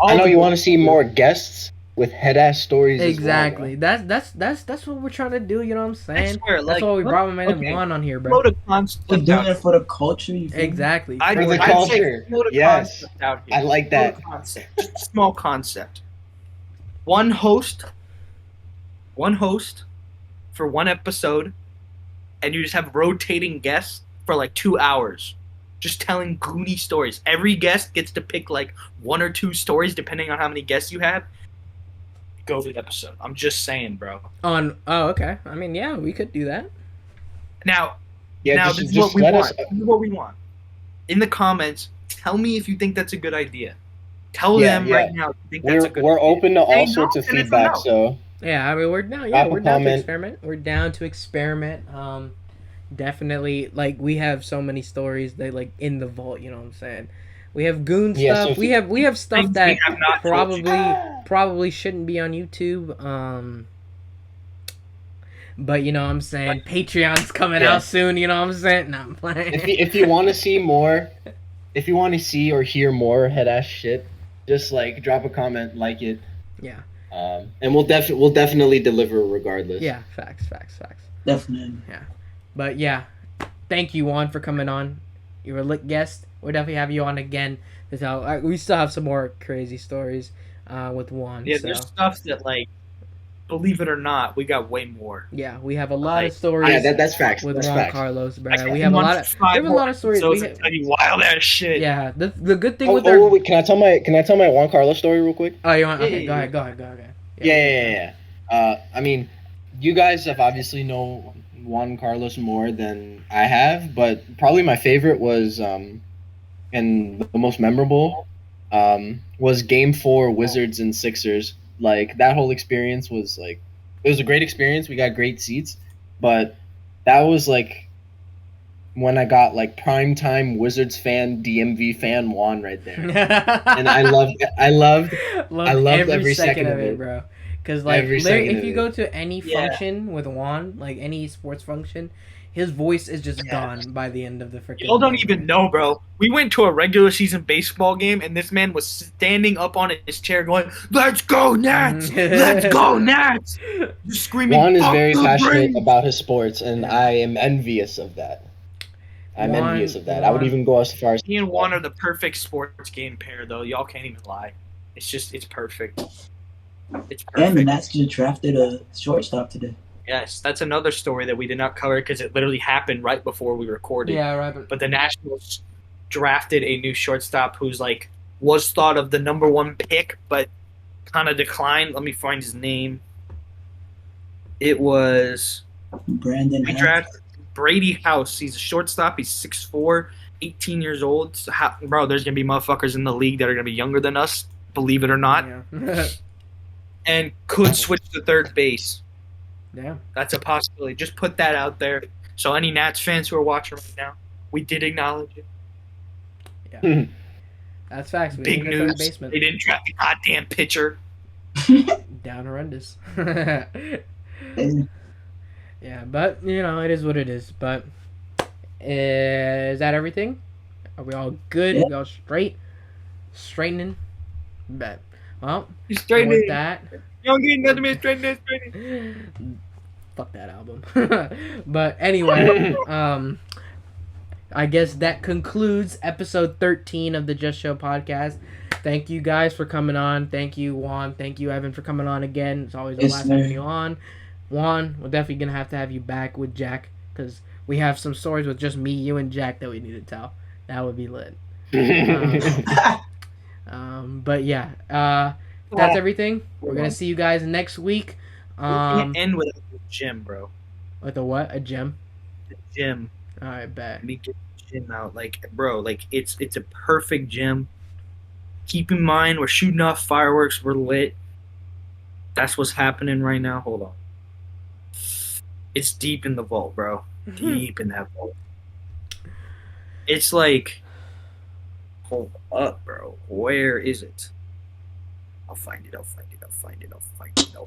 I know you want to see more guests with head ass stories. Exactly. As well, That's what we're trying to do. You know what I'm I saying? swear, That's like, why we brought my man okay. Juan on here, bro. Float a concept We're doing out. it for the culture. You feel me? Exactly. I'd, For the I'd culture. say float a Yes. concept out bro. here. I like Float a that. concept. Just a small concept. One host for one episode, and you just have rotating guests for like 2 hours, just telling goony stories. Every guest gets to pick like 1 or 2 stories depending on how many guests you have. Go to the episode. I'm just saying, bro. Okay. I mean, yeah, we could do that. Now, Yeah, now just, this is just what we let want. us. This is what we want. In the comments, tell me if you think that's a good idea. Tell Yeah, them yeah. right now if you think that's a good We're idea. open to all Say sorts no, of then it's a feedback. no. So Yeah, I mean we're down. Drop Yeah, a we're down to comment. experiment. We're down to experiment. Definitely, like we have so many stories that like in the vault. You know what I'm saying? We have goon Yeah, so stuff. if we have stuff Things that we have not told you. probably shouldn't be on YouTube. But you know what I'm saying? Patreon's coming Yeah. out soon. You know what I'm saying? No, I'm playing. if you want to see more, if you want to see or hear more head ass shit, just like drop a comment, like it. Yeah. And we'll definitely deliver regardless. Yeah. Facts. Definitely. But yeah, thank you, Juan, for coming on. You're a lit guest. We'll definitely have you on again to tell. We still have some more crazy stories with Juan. Yeah, so. there's stuff that, like, believe it or not, we got way more. Yeah, we have a lot of stories. Yeah, that's facts. With That's Juan facts. Carlos, bro. We have a lot of. We have a lot of stories. So it's tell you wild ass shit. Yeah, the good thing Oh, with their. wait, can I tell my Juan Carlos story real quick? Oh, you want? Okay, Yeah. go ahead. Yeah. I mean, you guys have obviously know Juan Carlos more than I have, but probably my favorite was and the most memorable was Game 4 Wizards and Sixers. Like, that whole experience was like, it was a great experience. We got great seats, but that was like when I got like primetime Wizards fan, DMV fan Juan right there, and I loved every second of it, bro. Because like, Every second if of you it. go to any function with Juan, like any sports function, his voice is just gone by the end of the freaking. Y'all don't even know, bro. We went to a regular season baseball game, and this man was standing up on his chair going, "Let's go, Nats! Let's go, Nats!" Just screaming. Juan is "Fuck very the passionate Braves!" about his sports, and I am envious of that. I would even go as far as Me and Juan are the perfect sports game pair, though. Y'all can't even lie. It's perfect. It's perfect. And the Nats just drafted a shortstop today. Yes, that's another story that we did not cover because it literally happened right before we recorded. Yeah, right. But the Nationals drafted a new shortstop who's like was thought of the number one pick, but kind of declined. Let me find his name. It was Brandon we Hack. drafted Brady House. He's a shortstop. He's 6'4", 18 years old. So bro, there's gonna be motherfuckers in the league that are gonna be younger than us. Believe it or not, Yeah. and could switch to third base. Yeah. That's a possibility. Just put that out there. So any Nats fans who are watching right now, we did acknowledge it. Yeah. That's facts. We Big didn't get third news. baseman. They didn't draft the goddamn pitcher. Down horrendous. Yeah, but you know it is what it is. But is that everything? Are we all good? Yeah. We all straight? Straightening? Bet. Well, He's straight with in. that. You don't get nothing but straight in. Fuck that album. But anyway, I guess that concludes episode 13 of the Just Show podcast. Thank you guys for coming on. Thank you, Juan. Thank you, Evan, for coming on again. It's always a Yes, blast sir. having you on. Juan, we're definitely going to have you back with Jack because we have some stories with just me, you, and Jack that we need to tell. That would be lit. But yeah, that's everything. We're going to see you guys next week. We can't end with a gym, bro. With a what? A gym? The gym. All right, bet. Let me get the gym out. Like, bro, like it's a perfect gym. Keep in mind, we're shooting off fireworks. We're lit. That's what's happening right now. Hold on. It's deep in the vault, bro. Deep in that vault. It's like, hold up, bro. Where is it? I'll find it.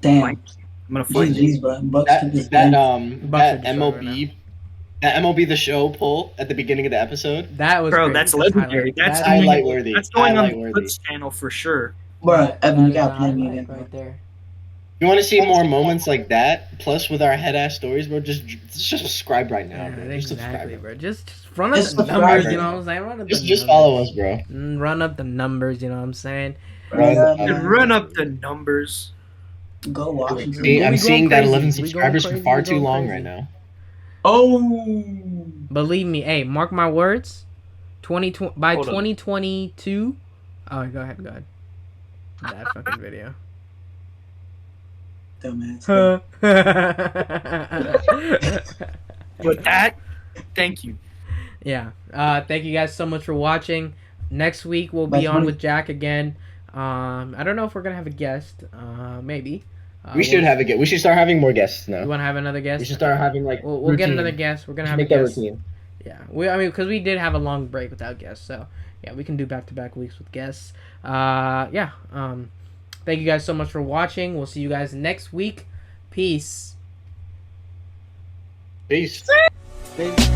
Damn. I'm gonna find it. GG's, bro. Bucks to this that game. Bucks are that just MLB that MLB the Show poll at the beginning of the episode. That was Bro, great. that's legendary. That's highlight worthy. That's going on Highlight the worthy. Clips channel for sure. Bro, Evan, you That gotta is play a me highlight again, bro. right there. You want to see more moments like that, plus with our head ass stories, bro? Just subscribe right now, Yeah, bro. Just exactly, subscribe. bro. Just run up Just the subscribe, numbers, bro. you know what I'm saying? Run up Just the just numbers. follow us, bro. Run up the numbers, you know what I'm saying? Run up. man. Run up the numbers. Go Washington. See, I'm We seeing going that crazy. 11 We subscribers going for far crazy. too We long going right crazy. now. Oh. Believe me, hey, mark my words. By Hold on. 2022. Oh, go ahead. That fucking video. Dumbass. With that, thank you. Yeah. Thank you guys so much for watching. Next week we'll be That's on funny. with Jack again. I don't know if we're gonna have a guest. Maybe. We should have a guest. We should start having more guests You now. want to have another guest? We should start having like. We'll get routine. another guest. We're gonna have Make a that guest. routine. Yeah. Because we did have a long break without guests, so yeah, we can do back-to-back weeks with guests. Yeah. Thank you guys so much for watching. We'll see you guys next week. Peace. Peace. Peace.